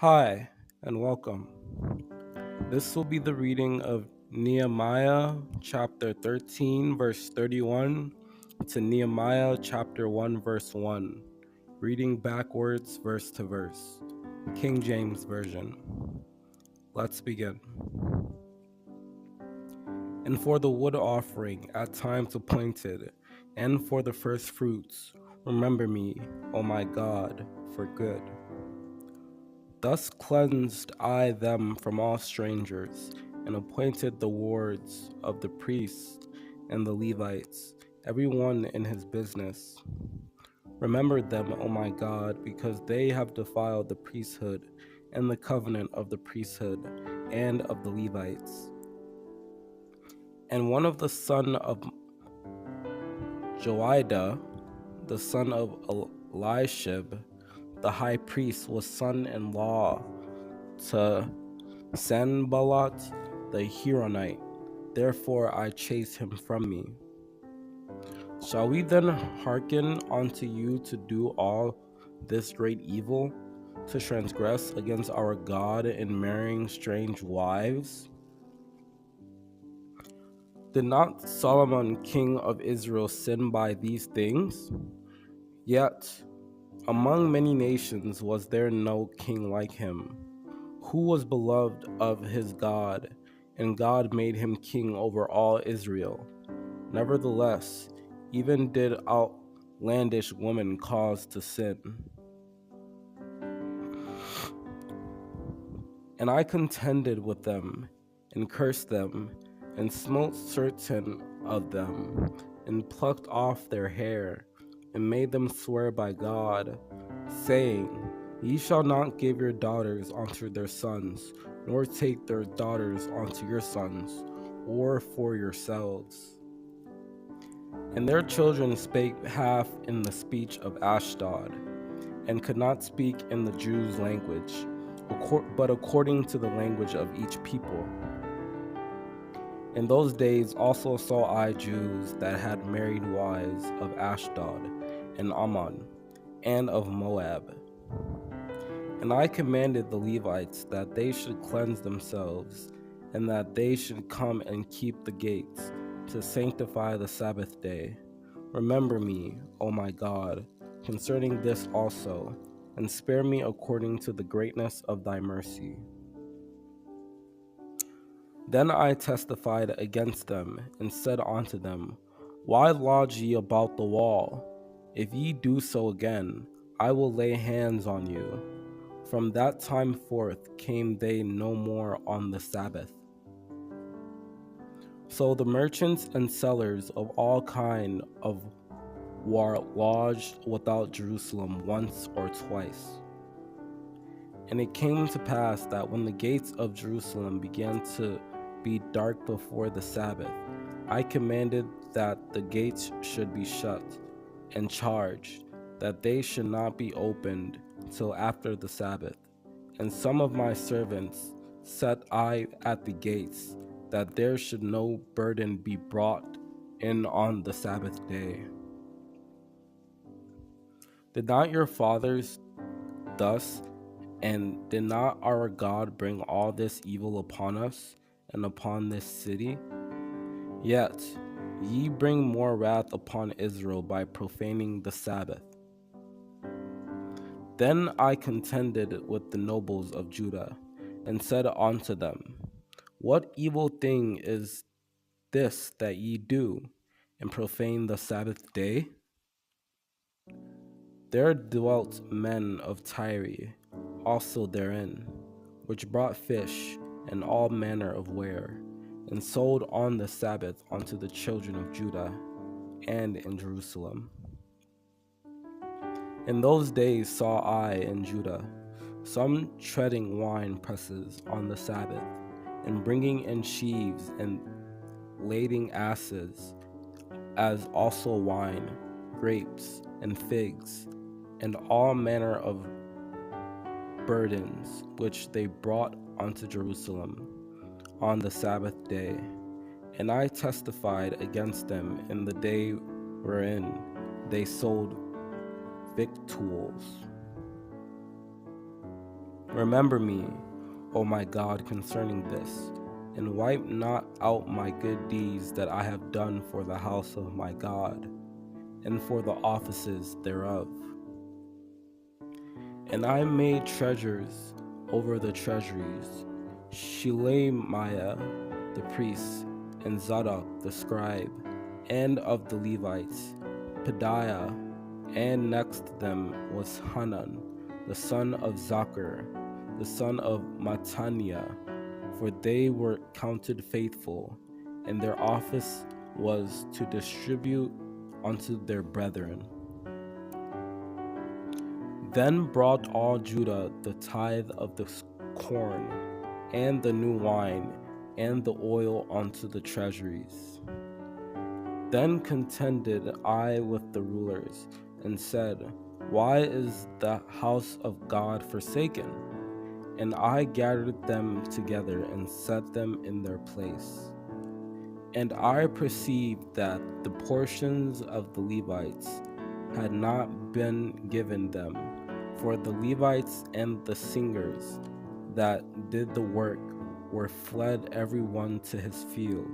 Hi, and welcome. This will be the reading of Nehemiah chapter 13, verse 31 to Nehemiah chapter 1, verse 1, reading backwards verse to verse, King James Version. Let's begin. And for the wood offering at times appointed, and for the first fruits, remember me, O my God, for good. Thus cleansed I them from all strangers, and appointed the wards of the priests and the Levites, every one in his business. Remember them, O my God, because they have defiled the priesthood and the covenant of the priesthood and of the Levites. And one of the son of Joiada, the son of Eliashib, the high priest, was son-in-law to Sanballat the Huronite. Therefore I chased him from me. Shall we then hearken unto you to do all this great evil, to transgress against our God in marrying strange wives? Did not Solomon king of Israel sin by these things? Yet among many nations was there no king like him, who was beloved of his God, and God made him king over all Israel. Nevertheless, even did outlandish women cause to sin. And I contended with them, and cursed them, and smote certain of them, and plucked off their hair, and made them swear by God, saying, Ye shall not give your daughters unto their sons, nor take their daughters unto your sons, or for yourselves. And their children spake half in the speech of Ashdod, and could not speak in the Jews' language, but according to the language of each people. In those days also saw I Jews that had married wives of Ashdod, and Ammon, and of Moab. And I commanded the Levites that they should cleanse themselves, and that they should come and keep the gates, to sanctify the Sabbath day. Remember me, O my God, concerning this also, and spare me according to the greatness of thy mercy. Then I testified against them, and said unto them, Why lodge ye about the wall? If ye do so again, I will lay hands on you. From that time forth came they no more on the Sabbath. So the merchants and sellers of all kind of were lodged without Jerusalem once or twice. And it came to pass that when the gates of Jerusalem began to be dark before the Sabbath, I commanded that the gates should be shut, and charged that they should not be opened till after the Sabbath. And some of my servants set I at the gates, that there should no burden be brought in on the Sabbath day. Did not your fathers thus, and did not our God bring all this evil upon us and upon this city? Yet ye bring more wrath upon Israel by profaning the Sabbath. Then I contended with the nobles of Judah, and said unto them, What evil thing is this that ye do, and profane the Sabbath day? There dwelt men of Tyre also therein, which brought fish and all manner of ware, and sold on the Sabbath unto the children of Judah, and in Jerusalem. In those days saw I in Judah some treading wine presses on the Sabbath, and bringing in sheaves, and lading asses, as also wine, grapes, and figs, and all manner of burdens, which they brought unto Jerusalem on the Sabbath day. And I testified against them in the day wherein they sold victuals. Remember me, O my God, concerning this, and wipe not out my good deeds that I have done for the house of my God, and for the offices thereof. And I made treasures over the treasuries, Shelemiah the priest, and Zadok the scribe, and of the Levites, Pedaiah, and next to them was Hanan, the son of Zachar, the son of Mattaniah, for they were counted faithful, and their office was to distribute unto their brethren. Then brought all Judah the tithe of the corn, and the new wine, and the oil unto the treasuries. Then contended I with the rulers, and said, Why is the house of God forsaken? And I gathered them together and set them in their place. And I perceived that the portions of the Levites had not been given them, for the Levites and the singers that did the work were fled every one to his field.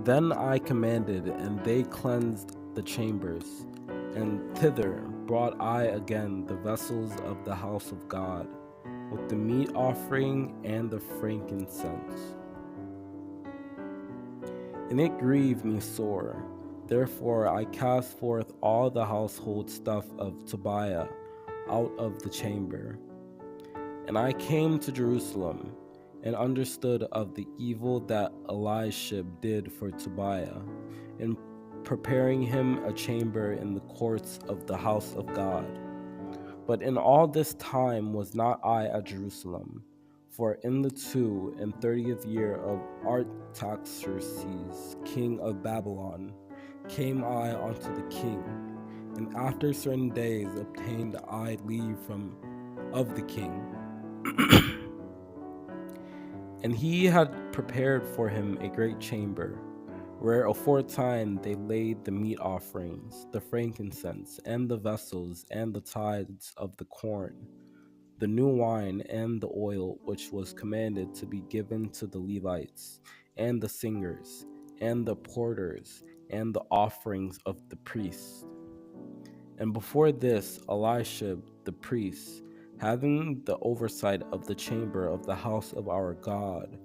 Then I commanded, and they cleansed the chambers, and thither brought I again the vessels of the house of God, with the meat offering and the frankincense. And it grieved me sore. Therefore I cast forth all the household stuff of Tobiah out of the chamber. And I came to Jerusalem, and understood of the evil that Eliashib did for Tobiah, in preparing him a chamber in the courts of the house of God. But in all this time was not I at Jerusalem, for in the 32nd year of Artaxerxes, king of Babylon, came I unto the king, and after certain days obtained I leave of the king. And he had prepared for him a great chamber, where aforetime they laid the meat offerings, the frankincense, and the vessels, and the tithes of the corn, the new wine, and the oil, which was commanded to be given to the Levites, and the singers, and the porters, and the offerings of the priests. And before this, Eliashib the priest, having the oversight of the chamber of the house of our God,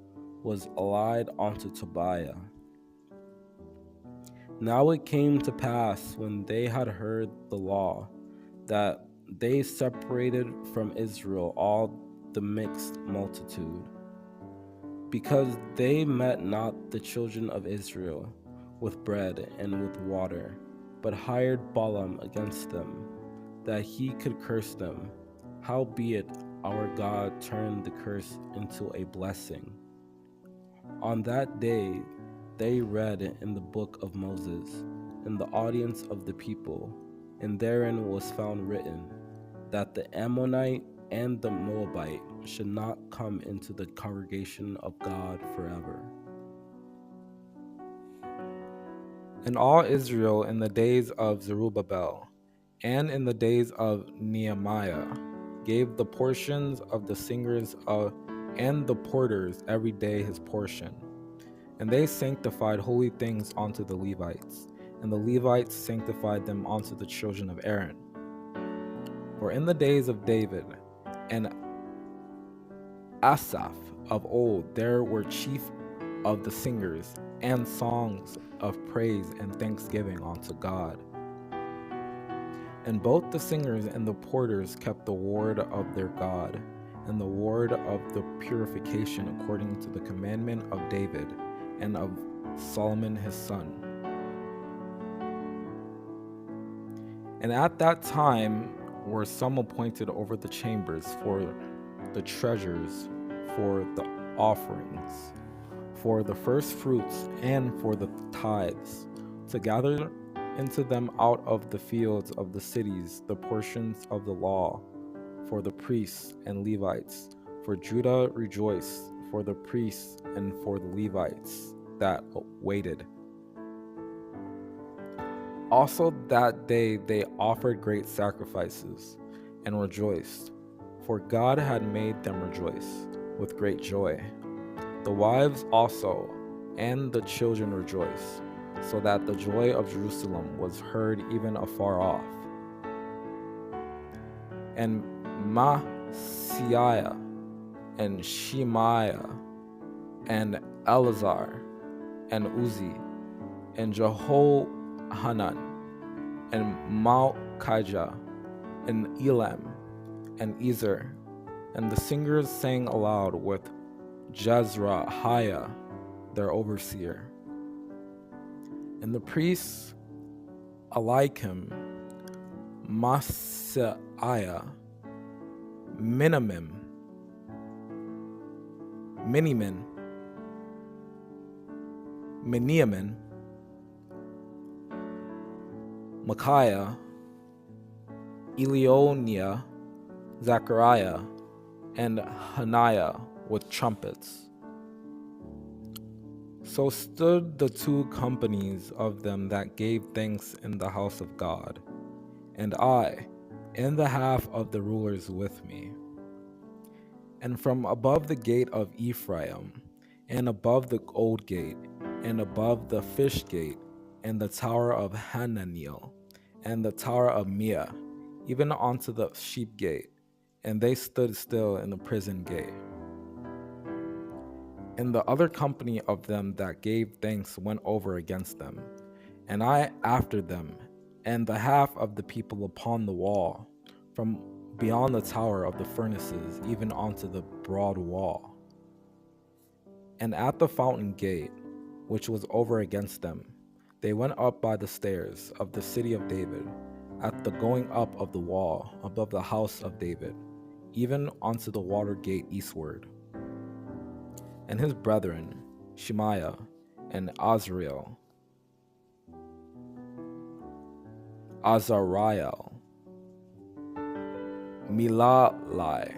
was allied unto Tobiah. Now it came to pass, when they had heard the law, that they separated from Israel all the mixed multitude, because they met not the children of Israel with bread and with water, but hired Balaam against them, that he could curse them. Howbeit our God turned the curse into a blessing. On that day they read in the book of Moses, in the audience of the people, and therein was found written, that the Ammonite and the Moabite should not come into the congregation of God forever. And all Israel in the days of Zerubbabel, and in the days of Nehemiah, gave the portions of the singers and the porters every day his portion. And they sanctified holy things unto the Levites, and the Levites sanctified them unto the children of Aaron. For in the days of David and Asaph of old there were chief of the singers, and songs of praise and thanksgiving unto God. And both the singers and the porters kept the ward of their God, and the ward of the purification according to the commandment of David and of Solomon his son. And at that time were some appointed over the chambers for the treasures, for the offerings, for the first fruits, and for the tithes, to gather into them out of the fields of the cities the portions of the law, for the priests and Levites. For Judah rejoiced, for the priests and for the Levites that waited. Also that day they offered great sacrifices, and rejoiced, for God had made them rejoice with great joy. The wives also and the children rejoiced, so that the joy of Jerusalem was heard even afar off. And Maaseiah and Shemaiah and Eleazar and Uzi and Jehohanan and Malchijah and Elam and Ezer, and the singers sang aloud with Jezrahiah their overseer. And the priests Eliakim, Maaseiah, Miniman, Miniamin, Micaiah, Elionia, Zechariah, and Hananiah with trumpets. So stood the two companies of them that gave thanks in the house of God, and I, and the half of the rulers with me. And from above the gate of Ephraim, and above the old gate, and above the fish gate, and the tower of Hananiel, and the tower of Mia, even unto the sheep gate, and they stood still in the prison gate. And the other company of them that gave thanks went over against them, and I after them, and the half of the people upon the wall, from beyond the tower of the furnaces, even unto the broad wall. And at the fountain gate, which was over against them, they went up by the stairs of the city of David, at the going up of the wall above the house of David, even unto the water gate eastward. And his brethren, Shemaiah and Azariel, Milalai,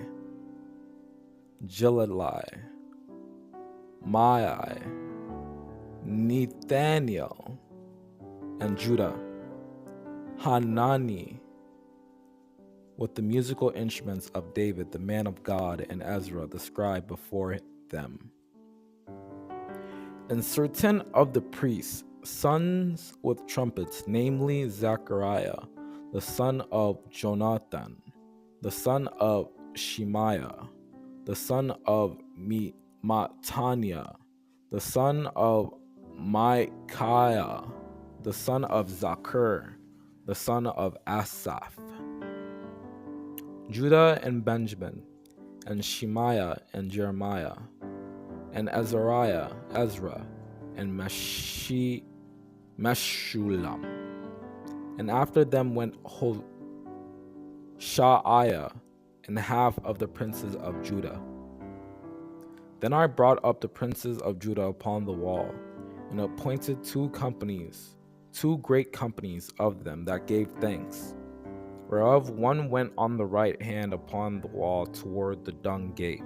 Gilalai, Mai, Nathaniel, and Judah, Hanani, with the musical instruments of David the man of God, and Ezra the scribe before them. And certain of the priests, sons with trumpets, namely Zechariah, the son of Jonathan, the son of Shemaiah, the son of Mattaniah, the son of Micaiah, the son of Zachar, the son of Asaph, Judah and Benjamin, and Shemaiah and Jeremiah, and Azariah, Ezra, and Meshullam. And after them went Hoshaiah, and half of the princes of Judah. Then I brought up the princes of Judah upon the wall, and appointed two great companies of them that gave thanks, whereof one went on the right hand upon the wall toward the dung gate.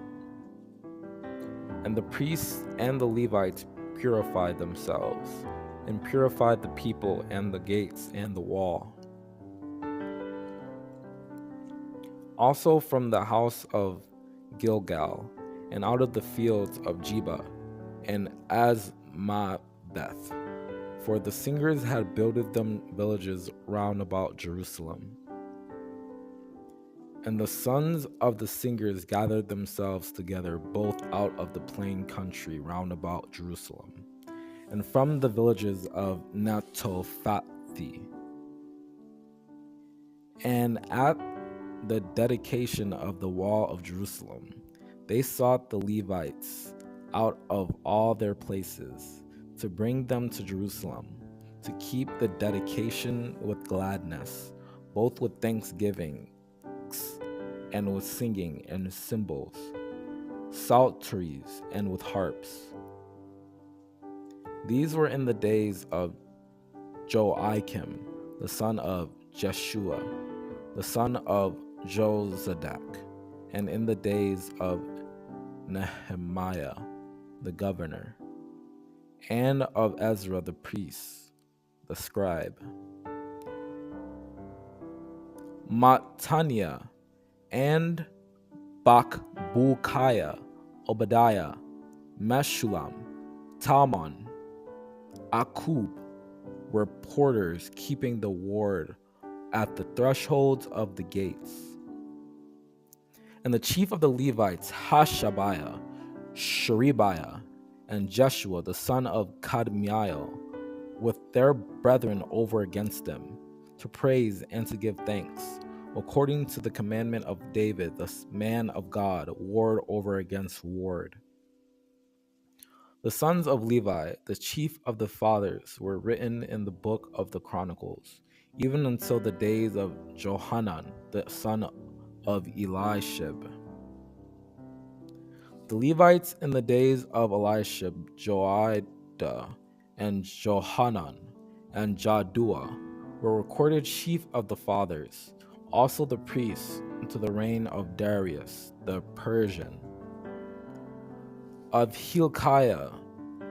And the priests and the Levites purified themselves, and purified the people and the gates and the wall. Also from the house of Gilgal, and out of the fields of Jeba, and Azmaveth, for the singers had builded them villages round about Jerusalem. And the sons of the singers gathered themselves together both out of the plain country round about Jerusalem, and from the villages of Netophathi. And at the dedication of the wall of Jerusalem, they sought the Levites out of all their places, to bring them to Jerusalem, to keep the dedication with gladness, both with thanksgiving and with singing and cymbals, psalteries and with harps. These were in the days of Joachim, the son of Jeshua, the son of Jozadak, and in the days of Nehemiah, the governor, and of Ezra the priest, the scribe. Mattaniah and Bakbukiah, Obadiah, Meshullam, Talmon, Akub were porters keeping the ward at the thresholds of the gates. And the chief of the Levites, Hashabiah, Sherebiah, and Jeshua the son of Kadmiel, with their brethren over against them, to praise and to give thanks, according to the commandment of David, the man of God, ward over against ward. The sons of Levi, the chief of the fathers, were written in the book of the Chronicles, even until the days of Johanan, the son of Eliashib. The Levites in the days of Eliashib, Joiada, and Johanan, and Jaddua, were recorded chief of the fathers, also the priests, to the reign of Darius the Persian. Of Hilkiah,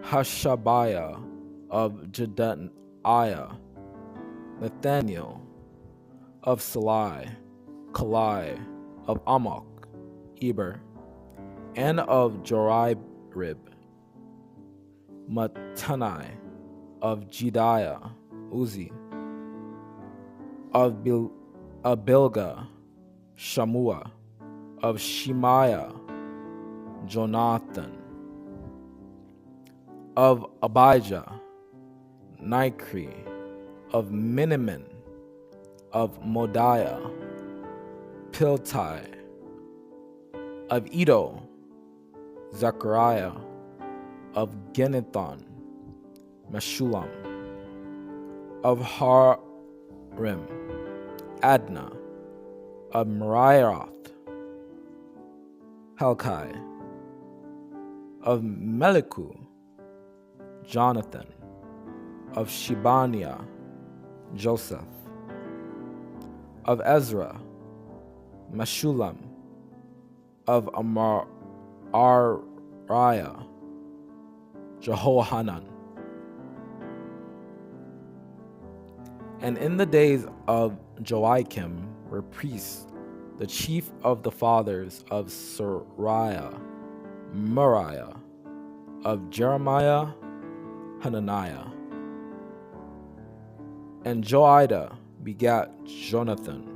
Hashabiah, of Jedaiah, Nathaniel, of Salai, Kalai, of Amok, Eber, and of Jorib, Mattanai, of Jediah, Uzi, of Bilgah, Shamua, of Shemaiah, Jonathan, of Abijah, Nikri, of Minimin, of Modiah, Piltai, of Edo, Zechariah, of Ginnethon, Meshullam, of Harim, Adna, of Merioth, Helkai, of Meliku, Jonathan, of Shebaniah, Joseph, of Ezra, Meshullam, of Amariah, Jehohanan. And in the days of Joachim were priests, the chief of the fathers of Sariah, Moriah, of Jeremiah, Hananiah. And Joiada begat Jonathan,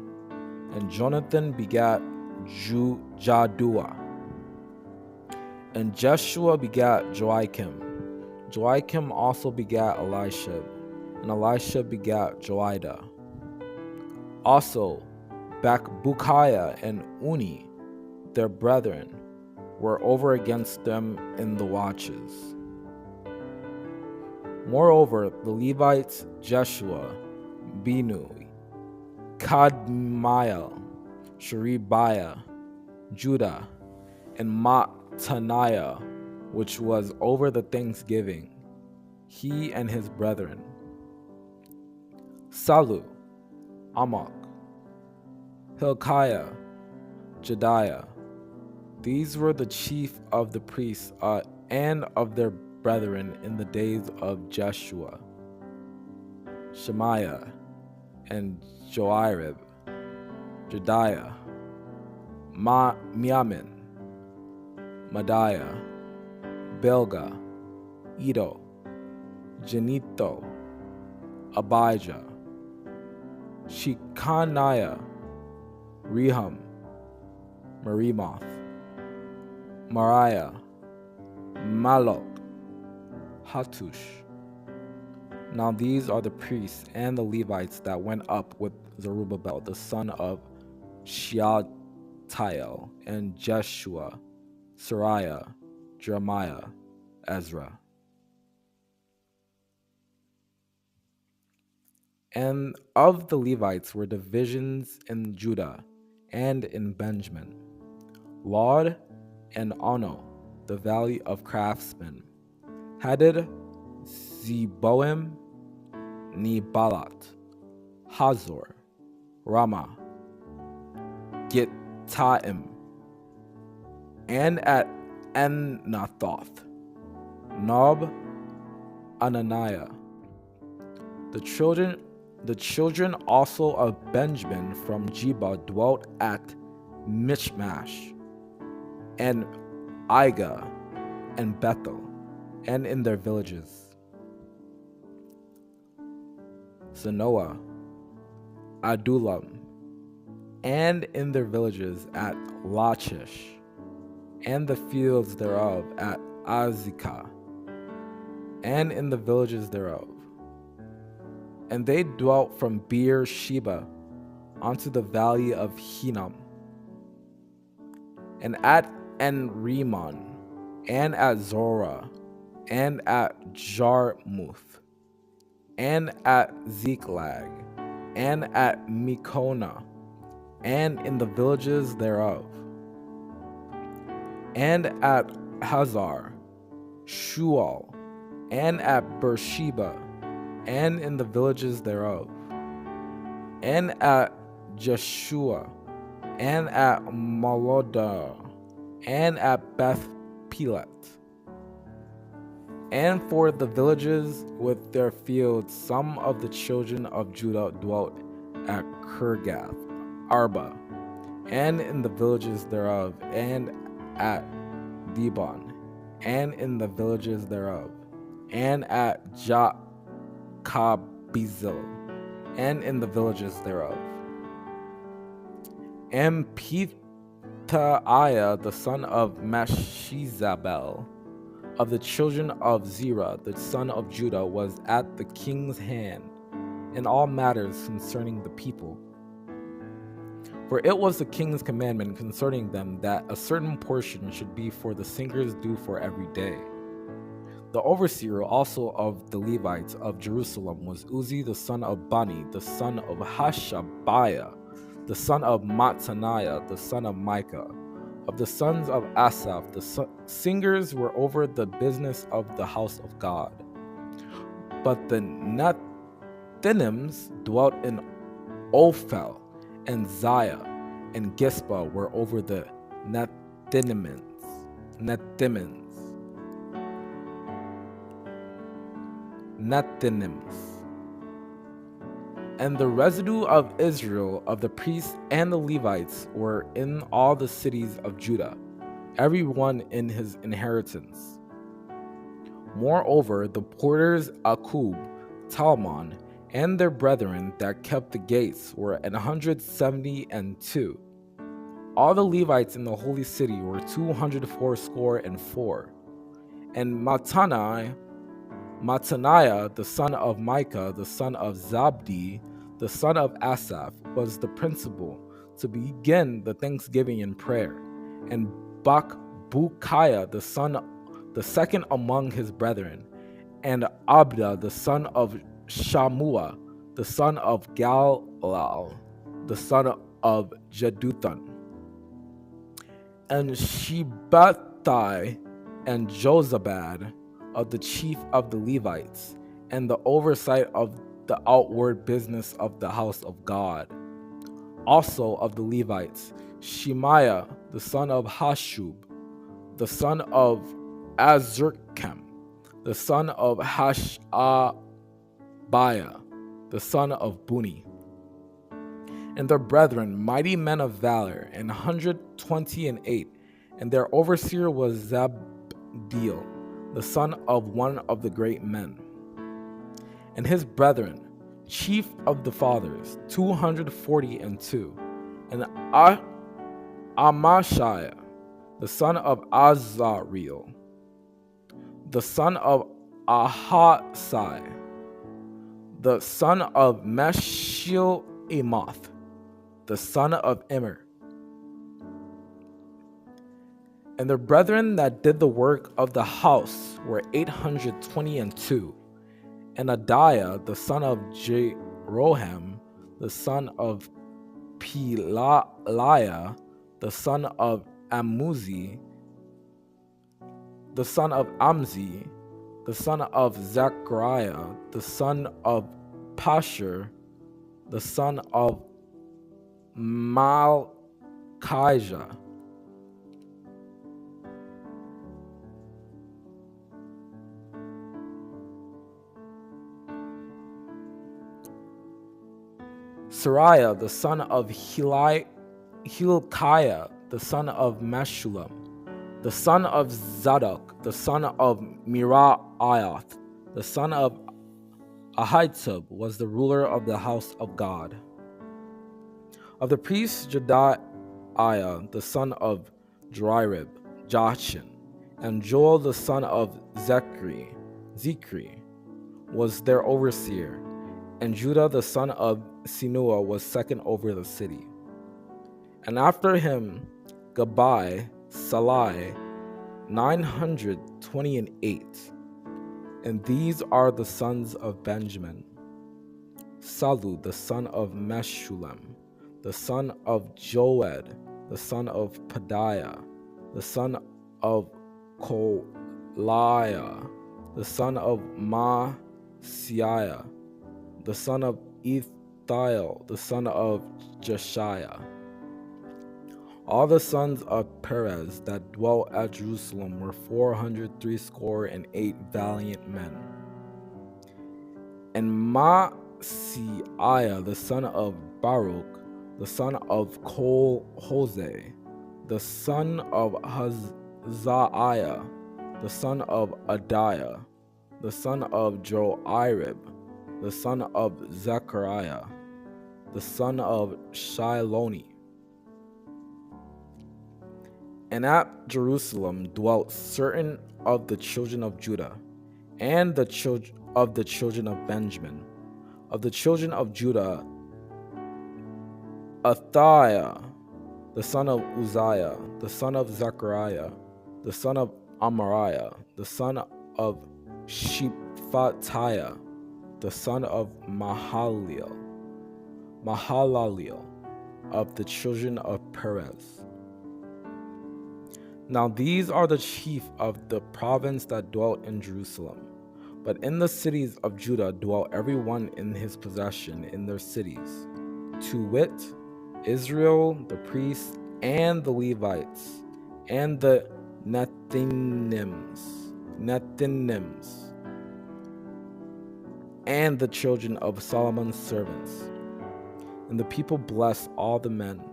and Jonathan begat Jaddua. And Jeshua begat Joachim. Joachim also begat Eliashib, and Eliashib begat Joiada. Also, Bakbukiah and Uni, their brethren, were over against them in the watches. Moreover, the Levites Jeshua, Binu, Kadmiel, Sherebiah, Judah, and Mattaniah, which was over the thanksgiving, he and his brethren, Salu, Amok, Hilkiah, Jediah. These were the chief of the priests and of their brethren in the days of Jeshua, Shemaiah, and Joarib, Jediah, Miamin, Madiah, Bilgah, Edo, Genito, Abijah, Shechaniah, Rehum, Merimoth, Mariah, Malok, Hattush. Now these are the priests and the Levites that went up with Zerubbabel, the son of Shealtiel, and Jeshua, Sariah, Jeremiah, Ezra. And of the Levites were divisions in Judah and in Benjamin, Lod and Ono, the valley of craftsmen, Hadid, Zeboim, Nebalat, Hazor, Ramah, Gittaim, and at Anathoth, Nob, Ananiah. The children also of Benjamin from Geba dwelt at Michmash, and Iga, and Bethel, and in their villages, Zanoah, Adullam, and in their villages at Lachish, and the fields thereof at Azekah, and in the villages thereof. And they dwelt from Beer-sheba unto the valley of Hinnom, and at En-Rimmon, and at Zorah, and at Jarmuth, and at Ziklag, and at Mekona, and in the villages thereof, and at Hazar, Shual, and at Beersheba, and in the villages thereof, and at Jeshua, and at Malodah, and at Beth Pelet. And for the villages with their fields, some of the children of Judah dwelt at Kirgath Arba, and in the villages thereof, and at Dibon, and in the villages thereof, and at Jacabizil, and in the villages thereof. And Petaiah the son of Meshezabel, of the children of Zerah the son of Judah, was at the king's hand in all matters concerning the people. For it was the king's commandment concerning them that a certain portion should be for the singers due for every day. The overseer also of the Levites of Jerusalem was Uzzi the son of Bani, the son of Hashabiah, the son of Mattaniah, the son of Micah. Of the sons of Asaph, the singers were over the business of the house of God. But the Nethinims dwelt in Ophel, and Ziah, and Gispa were over the Nethinims. And the residue of Israel, of the priests and the Levites, were in all the cities of Judah, every one in his inheritance. Moreover, the porters Akub, Talmon, and their brethren that kept the gates were 172. All the Levites in the holy city were 284. And Mattaniah, the son of Micah, the son of Zabdi, the son of Asaph, was the principal to begin the thanksgiving and prayer. And Bakbukiah, the second among his brethren, and Abda, the son of Shammua, the son of Galal, the son of Jeduthun, and Shebetai, and Jozabad, of the chief of the Levites, and the oversight of the outward business of the house of God. Also of the Levites, Shemaiah, the son of Hashub, the son of Azrikam, the son of Hashabiah, the son of Buni, and their brethren, mighty men of valor, 128, and their overseer was Zabdiel, the son of one of the great men. And his brethren, chief of the fathers, 242, and Amashai, the son of Azareel, the son of Ahasai, the son of Meshilemoth, the son of Immer. And the brethren that did the work of the house were 822. And Adiah, the son of Jeroham, the son of Pelaliah, the son of Amuzi, the son of Amzi, the son of Zechariah, the son of Pashur, the son of Malchijah, Sariah, the son of Hilkiah, the son of Meshullam, the son of Zadok, the son of Meraiah, the son of Ahitub, was the ruler of the house of God. Of the priests, Jedaiah, the son of Joarib, Jachin, and Joel, the son of Zechri, was their overseer, and Judah, the son of Sinua, was second over the city. And after him, Gabai, Salai, 928. And these are the sons of Benjamin: Salu, the son of Meshullam, the son of Joed, the son of Pedaiah, the son of Koliah, the son of Maaseiah, the son of Ethiel, the son of Jeshiah. All the sons of Perez that dwelt at Jerusalem were 468 valiant men. And Maaseiah, the son of Baruch, the son of Kol-Hoseh, the son of Hazaiah, the son of Adiah, the son of Joarib, the son of Zechariah, the son of Shiloni. And at Jerusalem dwelt certain of the children of Judah, and the children of Benjamin. Of the children of Judah, Athaiah, the son of Uzziah, the son of Zechariah, the son of Amariah, the son of Shephatiah, the son of Mahalalel, of the children of Perez. Now these are the chief of the province that dwelt in Jerusalem. But in the cities of Judah dwelt every one in his possession in their cities, to wit, Israel, the priests, and the Levites, and the Nethinims, and the children of Solomon's servants. And the people blessed all the men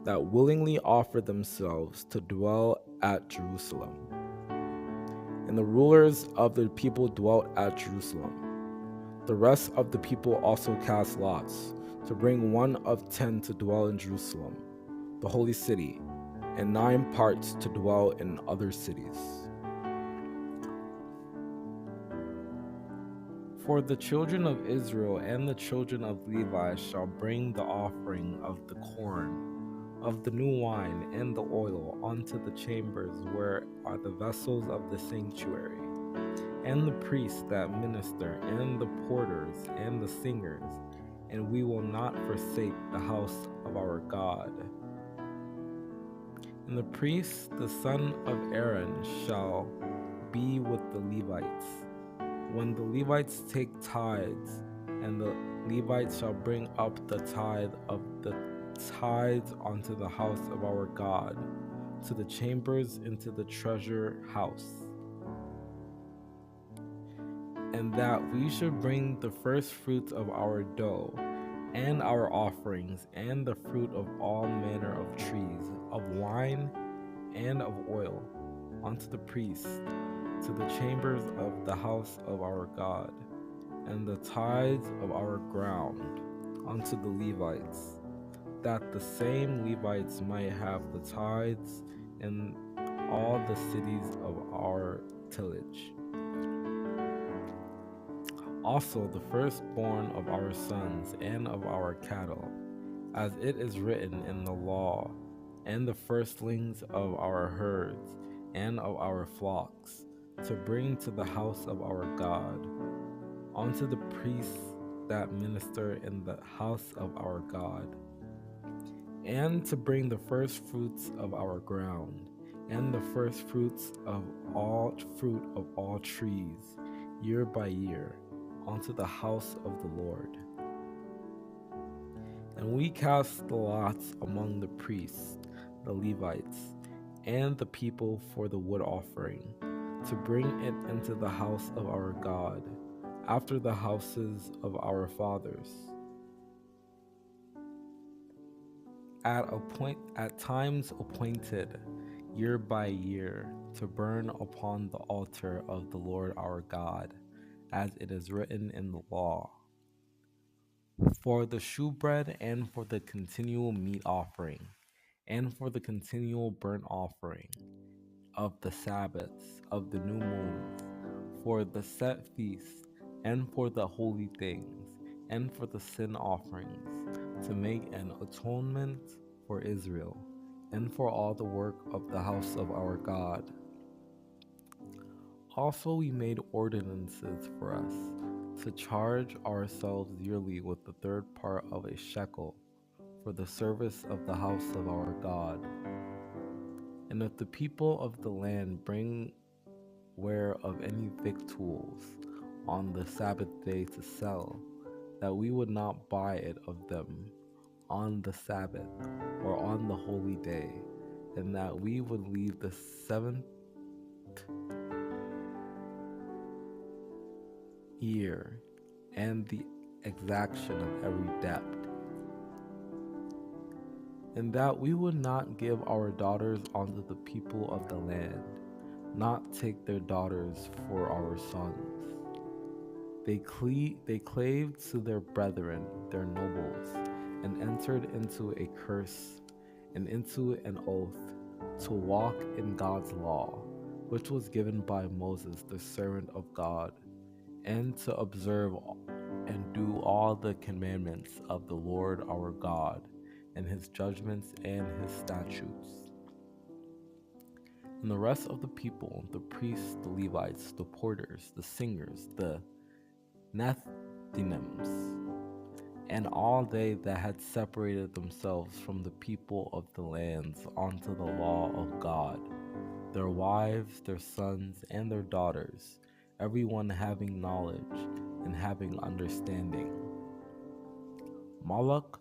that willingly offered themselves to dwell at Jerusalem. And the rulers of the people dwelt at Jerusalem. The rest of the people also cast lots to bring 1 of 10 to dwell in Jerusalem, the holy city, and 9 parts to dwell in other cities. For the children of Israel and the children of Levi shall bring the offering of the corn, of the new wine, and the oil unto the chambers where are the vessels of the sanctuary, and the priests that minister, and the porters, and the singers, and we will not forsake the house of our God. And the priest, the son of Aaron, shall be with the Levites. When the Levites take tithes, and the Levites shall bring up the tithe of the tithes unto the house of our God, to the chambers into the treasure house. And that we should bring the first fruits of our dough, and our offerings, and the fruit of all manner of trees, of wine, and of oil, unto the priests, to the chambers of the house of our God, and the tithes of our ground, unto the Levites, that the same Levites might have the tithes in all the cities of our tillage. Also the firstborn of our sons and of our cattle, as it is written in the law, and the firstlings of our herds and of our flocks, to bring to the house of our God, unto the priests that minister in the house of our God, and to bring the first fruits of our ground, and the first fruits of all fruit of all trees, year by year, unto the house of the Lord. And we cast the lots among the priests, the Levites, and the people for the wood offering, to bring it into the house of our God, after the houses of our fathers. At times appointed, year by year, to burn upon the altar of the Lord our God, as it is written in the law, for the shewbread and for the continual meat offering, and for the continual burnt offering of the Sabbaths, of the new moons, for the set feasts, and for the holy things, and for the sin offerings, to make an atonement for Israel, and for all the work of the house of our God. Also we made ordinances for us, to charge ourselves yearly with the third part of a shekel, for the service of the house of our God. And if the people of the land bring ware of any victuals on the Sabbath day to sell, that we would not buy it of them on the Sabbath or on the holy day, and that we would leave the seventh year and the exaction of every debt, and that we would not give our daughters unto the people of the land, not take their daughters for our sons. They clave to their brethren, their nobles, and entered into a curse and into an oath to walk in God's law, which was given by Moses, the servant of God, and to observe and do all the commandments of the Lord our God, and his judgments and his statutes. And the rest of the people, the priests, the Levites, the porters, the singers, the Nethinims, and all they that had separated themselves from the people of the lands unto the law of God, their wives, their sons, and their daughters, every one having knowledge and having understanding. Moloch,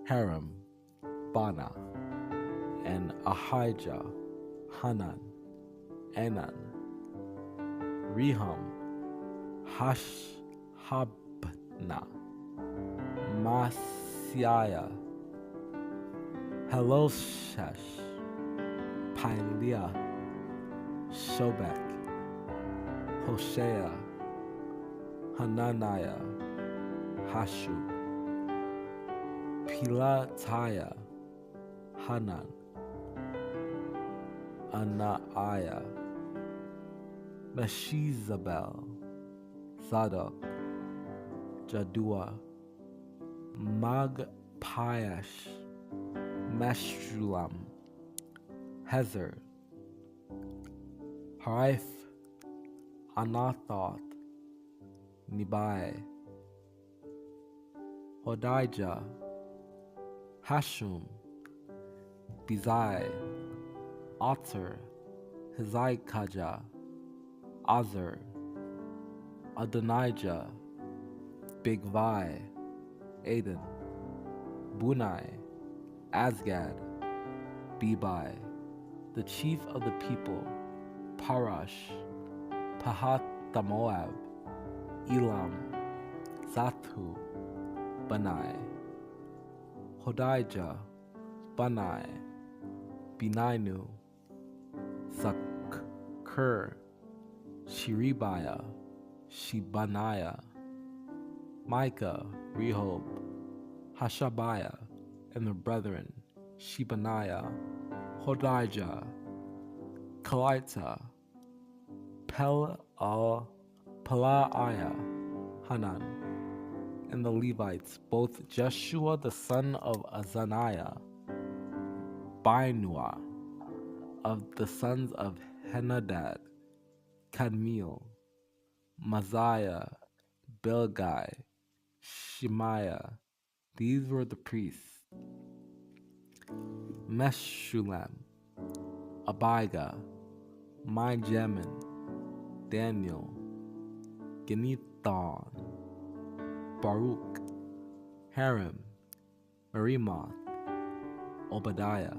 Haram, Bana, and Ahijah, Hanan, Anan, Rehum, Hashabna, Masiah, Heloshesh, Pailia, Shobek, Hoshea, Hananiah, Hashub, Pelatiah, Hanan, Anaiah, Meshizabel, Zadok, Jadua, Magpiash, Meshullam, Hezer, Hariph, Anathoth, Nebai, Hodijah, Hashum, Bezai, Otter, Hezekiah, Azar, Adonijah, Bigvai, Aden, Bunai, Asgad, Bebai, the chief of the people, Parash, Pahat-Moab, Elam, Zathu, Banai, Hodijah, Banai, Beninu, Zakur, Sheribiah, Shebaniah, Micah, Rehob, Hashabiah, and their brethren, Shebaniah, Hodijah, Kalita, Pelaiah, Hanan, and the Levites, both Jeshua the son of Azaniah, Binua, of the sons of Henadad, Kadmiel, Maziah, Bilgai, Shemaiah. These were the priests. Meshullam, Abijah, Mijamin, Daniel, Ginethon, Baruch, Harim, Merimoth, Obadiah,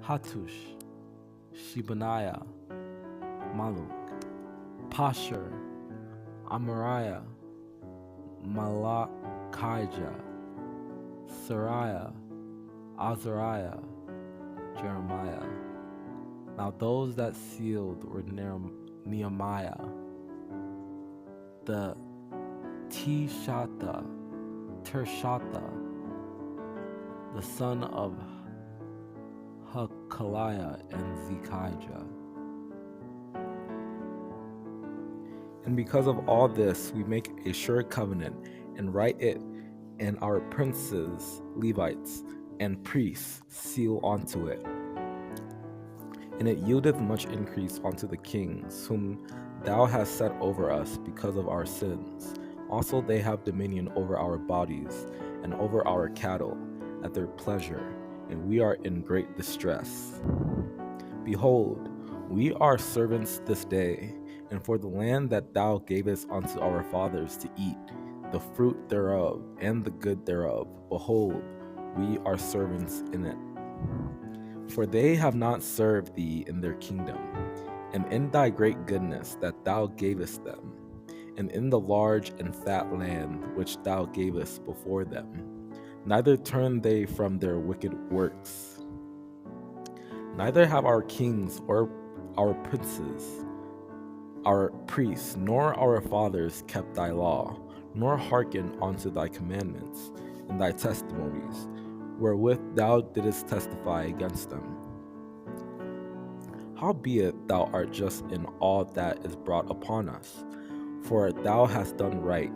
Hattush, Shebaniah, Maluk, Pashur, Amariah, Malachijah, Sariah, Azariah, Jeremiah, Now those that sealed were Nehemiah, the Tirshatha, the son of Hakaliah, and Zechariah. And because of all this, we make a sure covenant and write it, and our princes, Levites, and priests seal onto it. And it yieldeth much increase unto the kings, whom thou hast set over us because of our sins. Also they have dominion over our bodies and over our cattle at their pleasure, and we are in great distress. Behold, we are servants this day, and for the land that thou gavest unto our fathers to eat, the fruit thereof and the good thereof, behold, we are servants in it. For they have not served thee in their kingdom, and in thy great goodness that thou gavest them, and in the large and fat land which thou gavest before them. Neither turned they from their wicked works. Neither have our kings or our princes, our priests, nor our fathers kept thy law, nor hearkened unto thy commandments and thy testimonies, wherewith thou didst testify against them. Howbeit thou art just in all that is brought upon us, for thou hast done right,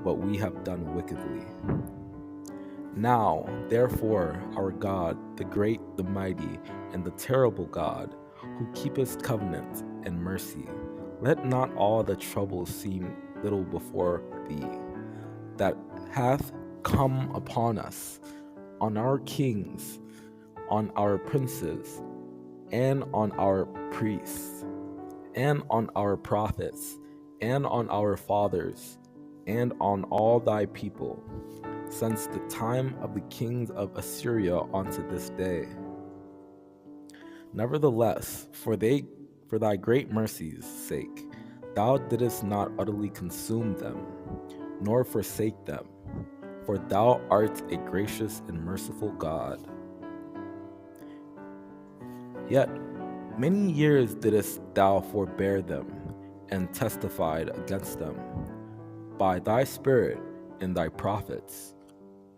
but we have done wickedly. Now, therefore, our God, the great, the mighty, and the terrible God, who keepeth covenant and mercy, let not all the trouble seem little before thee, that hath come upon us, on our kings, on our princes, and on our priests, and on our prophets, and on our fathers, and on all thy people, since the time of the kings of Assyria unto this day. Nevertheless, for thy great mercy's sake, thou didst not utterly consume them, nor forsake them, for thou art a gracious and merciful God. Yet many years didst thou forbear them, and testified against them by thy Spirit and thy prophets.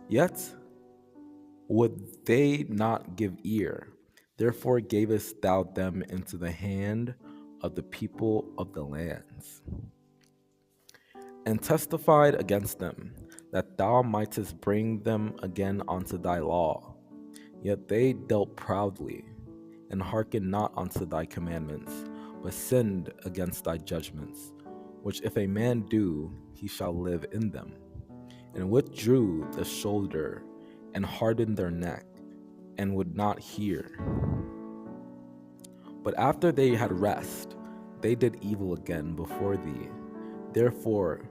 Yet would they not give ear, therefore gavest thou them into the hand of the people of the lands, and testified against them, that thou mightest bring them again unto thy law. Yet they dealt proudly, and hearkened not unto thy commandments, but sinned against thy judgments, which if a man do, he shall live in them, and withdrew the shoulder, and hardened their neck, and would not hear. But after they had rest, they did evil again before thee. Therefore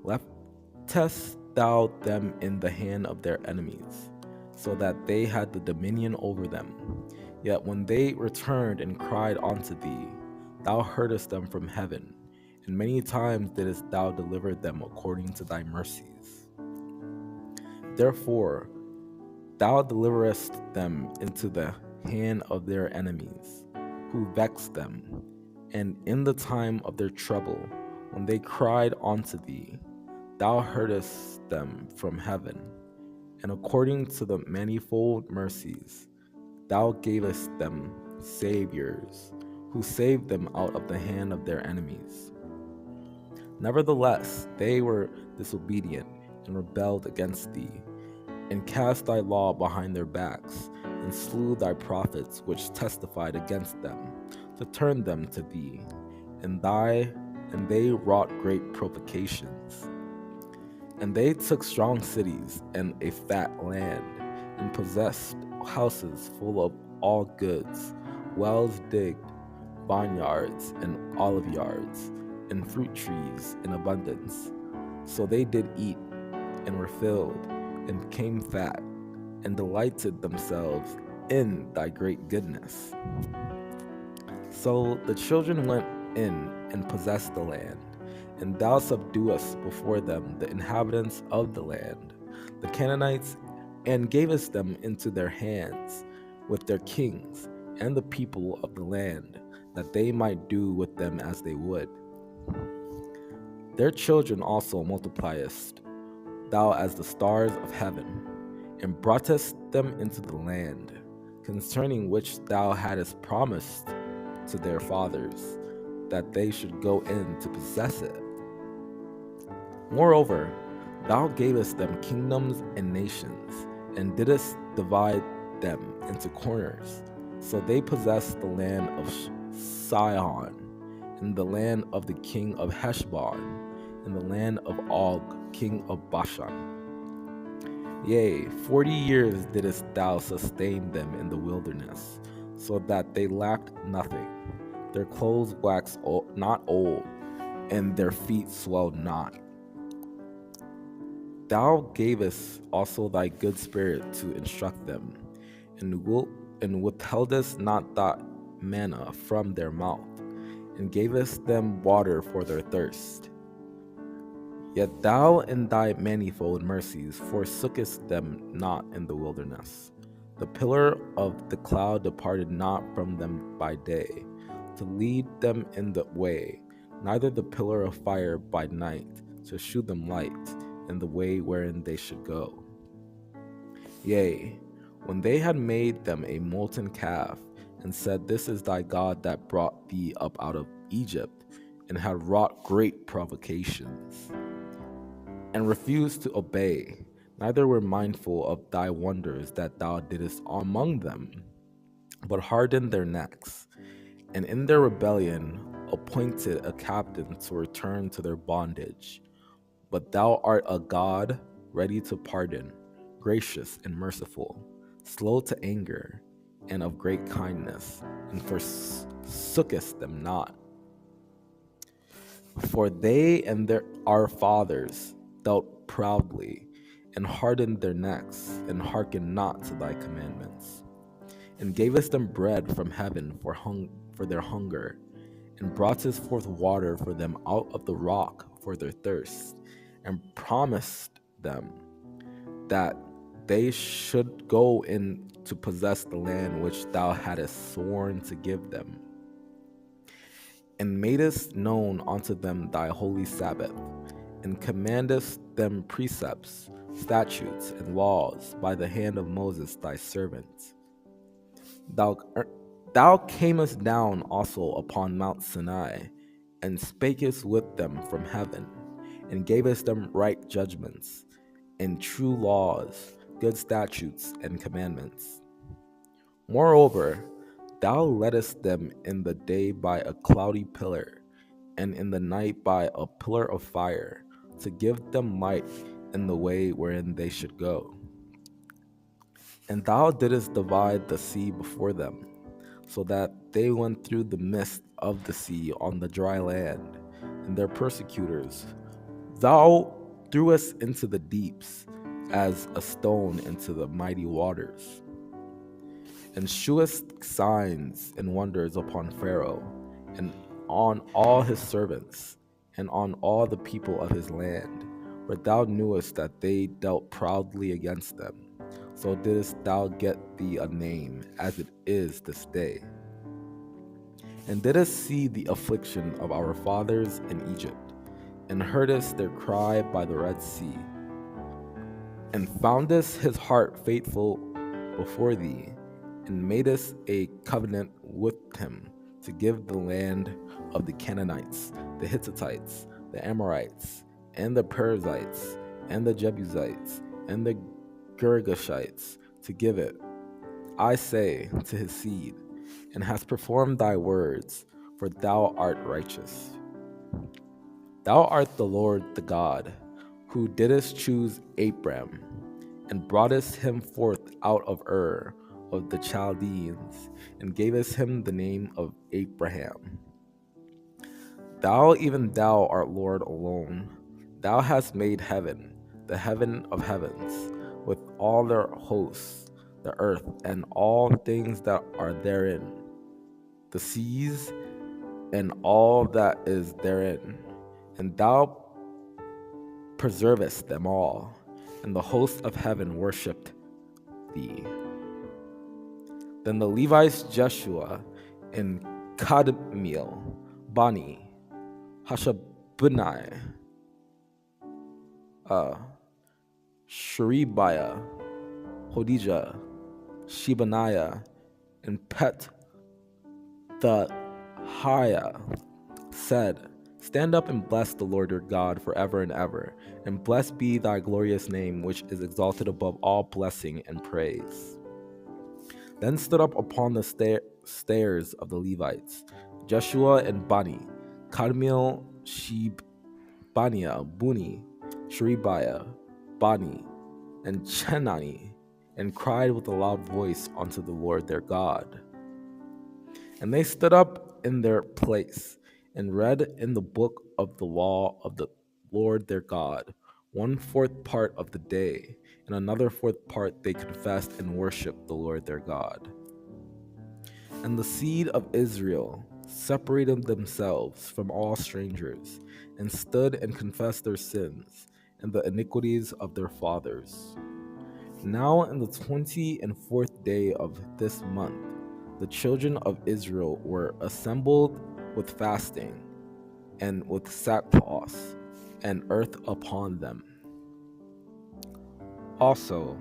leftest thou them in the hand of their enemies, so that they had the dominion over them. Yet when they returned and cried unto thee, thou heardest them from heaven, and many times didst thou deliver them according to thy mercies. Therefore thou deliverest them into the hand of their enemies, who vexed them, and in the time of their trouble, when they cried unto thee, thou heardest them from heaven, and according to the manifold mercies, thou gavest them saviors, who saved them out of the hand of their enemies. Nevertheless, they were disobedient and rebelled against thee, and cast thy law behind their backs, and slew thy prophets which testified against them, to turn them to thee, and they wrought great provocations. And they took strong cities and a fat land, and possessed houses full of all goods, wells digged, vineyards and olive yards, and fruit trees in abundance. So they did eat, and were filled, and became fat, and delighted themselves in thy great goodness. So the children went in and possessed the land, and thou subduest before them the inhabitants of the land, the Canaanites, and gavest them into their hands with their kings, and the people of the land, that they might do with them as they would. Their children also multipliest thou as the stars of heaven, and broughtest them into the land, concerning which thou hadst promised to their fathers, that they should go in to possess it. Moreover, thou gavest them kingdoms and nations, and didst divide them into corners. So they possessed the land of Sihon, and the land of the king of Heshbon, and the land of Og, king of Bashan. Yea, 40 years didst thou sustain them in the wilderness, so that they lacked nothing. Their clothes waxed not old, and their feet swelled not. Thou gavest also thy good spirit to instruct them, and withheldest not thy manna from their mouth, and gavest them water for their thirst. Yet thou in thy manifold mercies forsookest them not in the wilderness. The pillar of the cloud departed not from them by day, to lead them in the way, neither the pillar of fire by night, to shew them light in the way wherein they should go. Yea, when they had made them a molten calf, and said, This is thy God that brought thee up out of Egypt, and had wrought great provocations, and refused to obey, neither were mindful of thy wonders that thou didst among them, but hardened their necks, and in their rebellion appointed a captain to return to their bondage. But thou art a God ready to pardon, gracious and merciful, slow to anger, and of great kindness, and forsookest them not. For they and our fathers dealt proudly, and hardened their necks, and hearkened not to thy commandments, and gavest them bread from heaven for their hunger, and broughtest forth water for them out of the rock for their thirst, and promised them that they should go in to possess the land which thou hadst sworn to give them, and madest known unto them thy holy Sabbath, and commandest them precepts, statutes, and laws by the hand of Moses thy servant. Thou camest down also upon Mount Sinai, and spakest with them from heaven, and gavest them right judgments, and true laws, good statutes, and commandments. Moreover, thou leddest them in the day by a cloudy pillar, and in the night by a pillar of fire, to give them light in the way wherein they should go. And thou didst divide the sea before them, so that they went through the midst of the sea on the dry land, and their persecutors thou threwest into the deeps as a stone into the mighty waters, and shewest signs and wonders upon Pharaoh, and on all his servants, and on all the people of his land, for thou knewest that they dealt proudly against them. So didst thou get thee a name, as it is this day. And didst see the affliction of our fathers in Egypt, and heardest their cry by the Red Sea, and foundest his heart faithful before thee, and madest a covenant with him to give the land of the Canaanites, the Hittites, the Amorites, and the Perizzites, and the Jebusites, and the Girgashites, to give it, I say, to his seed, and hast performed thy words, for thou art righteous. Thou art the Lord the God, who didst choose Abram, and broughtest him forth out of Ur of the Chaldeans, and gavest him the name of Abraham. Thou, even thou, art Lord alone. Thou hast made heaven, the heaven of heavens, with all their hosts, the earth, and all things that are therein, the seas, and all that is therein. And thou preservest them all, and the hosts of heaven worshipped thee. Then the Levites Jeshua and Kadmiel, Bani, Hashabnai, Sherebiah, Hodijah, Shebaniah, and Pethahiah said, Stand up and bless the Lord your God forever and ever, and blessed be thy glorious name, which is exalted above all blessing and praise. Then stood up upon the stairs of the Levites, Jeshua and Bani, Kadmiel, Shebaniah, Buni, Sherebiah, Bani, and Chenani, and cried with a loud voice unto the Lord their God. And they stood up in their place, and read in the book of the law of the Lord their God, 1/4 part of the day, and another 4th part they confessed and worshipped the Lord their God. And the seed of Israel separated themselves from all strangers, and stood and confessed their sins and the iniquities of their fathers. Now in the 24th day of this month, the children of Israel were assembled with fasting, and with sackcloth and earth upon them. Also,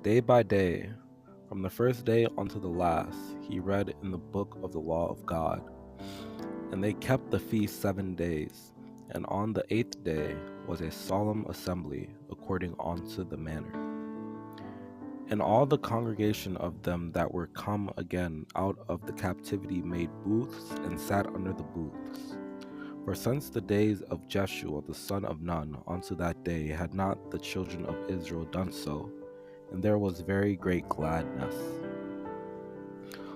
day by day, from the first day unto the last, he read in the book of the law of God. And they kept the feast 7 days, and on the 8th day was a solemn assembly according unto the manner. And all the congregation of them that were come again out of the captivity made booths and sat under the booths. For since the days of Jeshua the son of Nun unto that day had not the children of Israel done so, and there was very great gladness.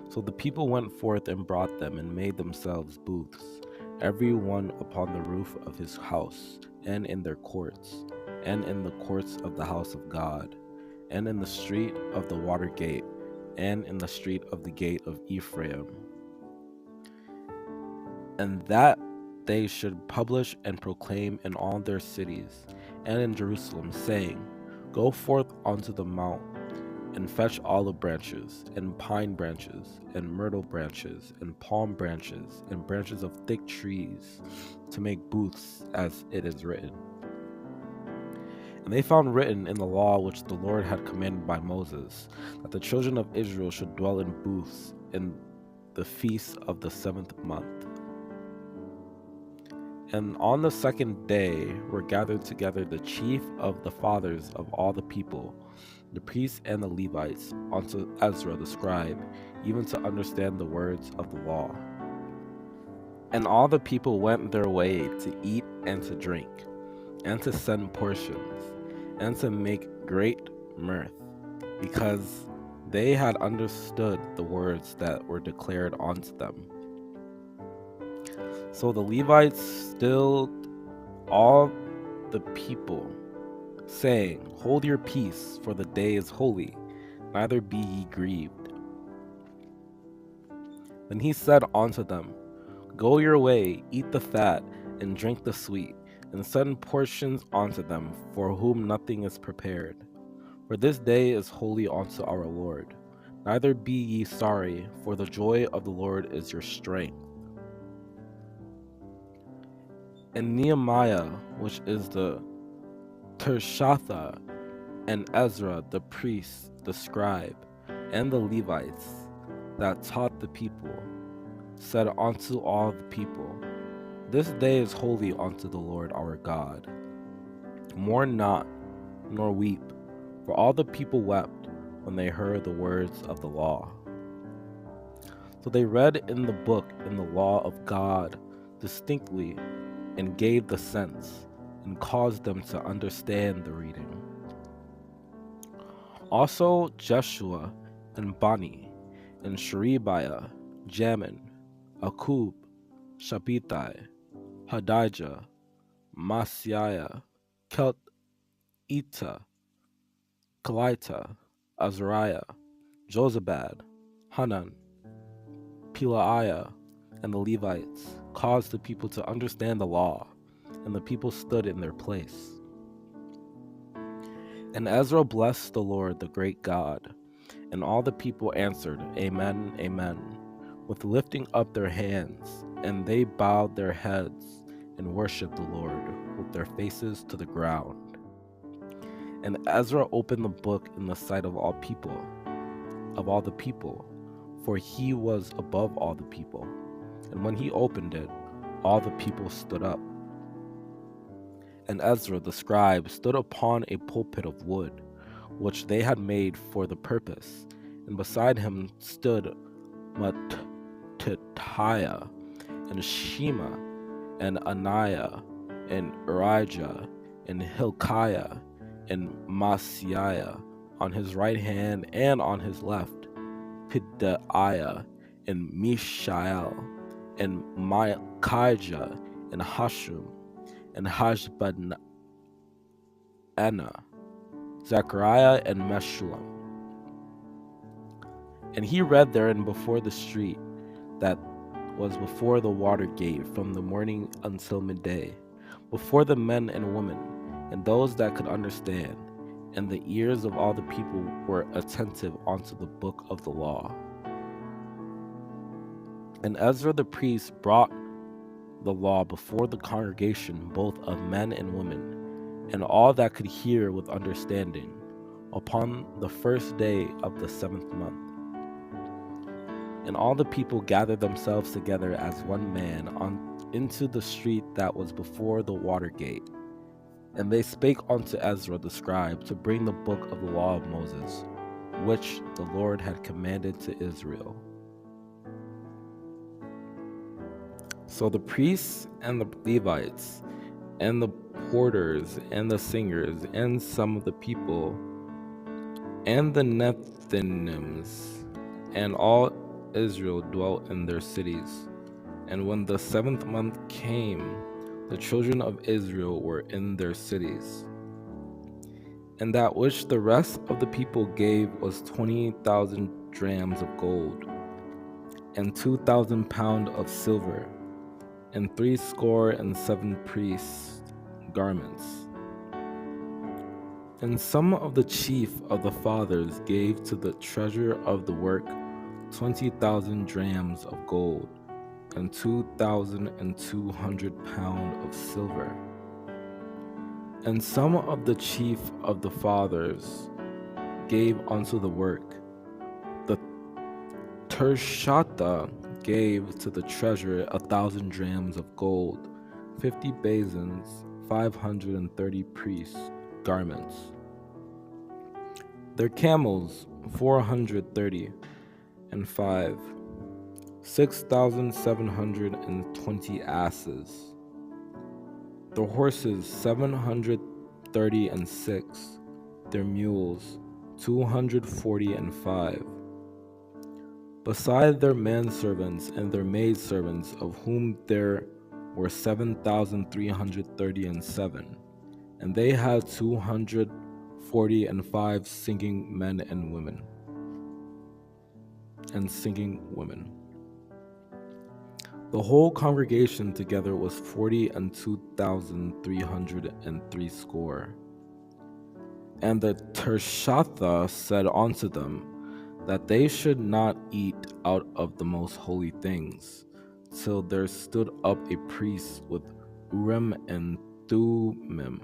So the people went forth and brought them and made themselves booths, every one upon the roof of his house, and in their courts, and in the courts of the house of God, and in the street of the water gate, and in the street of the gate of Ephraim. And that they should publish and proclaim in all their cities, and in Jerusalem, saying, Go forth unto the mount, and fetch olive branches, and pine branches, and myrtle branches, and palm branches, and branches of thick trees, to make booths, as it is written. And they found written in the law which the Lord had commanded by Moses, that the children of Israel should dwell in booths in the feast of the 7th month. And on the 2nd day were gathered together the chief of the fathers of all the people, the priests and the Levites, unto Ezra the scribe, even to understand the words of the law. And all the people went their way to eat and to drink, and to send portions, and to make great mirth, because they had understood the words that were declared unto them. So the Levites stilled all the people, saying, Hold your peace, for the day is holy, neither be ye grieved. Then he said unto them, Go your way, eat the fat, and drink the sweet, and send portions unto them, for whom nothing is prepared. For this day is holy unto our Lord. Neither be ye sorry, for the joy of the Lord is your strength. And Nehemiah, which is the Tershatha, and Ezra the priest, the scribe, and the Levites that taught the people, said unto all the people, This day is holy unto the Lord our God. Mourn not, nor weep, for all the people wept when they heard the words of the law. So they read in the book in the law of God distinctly, and gave the sense, and caused them to understand the reading. Also Jeshua, and Bani, and Sherebiah, Jamin, Akub, Shabbatai, Hadijah, Masiah, Kelita, Kalita, Azariah, Jozabad, Hanan, Pelaiah, and the Levites caused the people to understand the law, and the people stood in their place. And Ezra blessed the Lord, the great God, And all the people answered, Amen, Amen, with lifting up their hands, and they bowed their heads and worshipped the Lord with their faces to the ground. And Ezra opened the book in the sight of all the people, for he was above all the people. And when he opened it, all the people stood up. And Ezra the scribe stood upon a pulpit of wood, which they had made for the purpose, and beside him stood Mattithiah, and Shema, and Ananiah, and Urijah, and Hilkiah, and Maaseiah on his right hand, and on his left Pedaiah, and Mishael, and Micaiah, and Hashum, and Hashbaddanah, Zechariah, and Meshullam. And he read therein before the street that was before the water gate from the morning until midday, before the men and women, and those that could understand, and the ears of all the people were attentive unto the book of the law. And Ezra the priest brought the law before the congregation, both of men and women, and all that could hear with understanding, upon the first day of the 7th month. And all the people gathered themselves together as one man into the street that was before the water gate. And they spake unto Ezra the scribe to bring the book of the law of Moses, which the Lord had commanded to Israel. So the priests and the Levites and the porters and the singers and some of the people and the Nethinims and all Israel dwelt in their cities. And when the 7th month came, the children of Israel were in their cities. And that which the rest of the people gave was 20,000 drams of gold, and 2,000 pounds of silver, and 67 priests' garments. And some of the chief of the fathers gave to the treasurer of the work 20,000 drams of gold, and 2,200 pounds of silver. And some of the chief of the fathers gave unto the work. The Tershatha gave to the treasurer 1,000 drams of gold, 50 basins, 530 priests' garments. Their camels 435, 6,720 asses. Their horses 736, their mules 245. Beside their manservants and their maidservants, of whom there were 7,337, and they had 245 singing men and women. The whole congregation together was 42,303 score. And the Tershatha said unto them, that they should not eat out of the most holy things, till there stood up a priest with Urim and Thummim.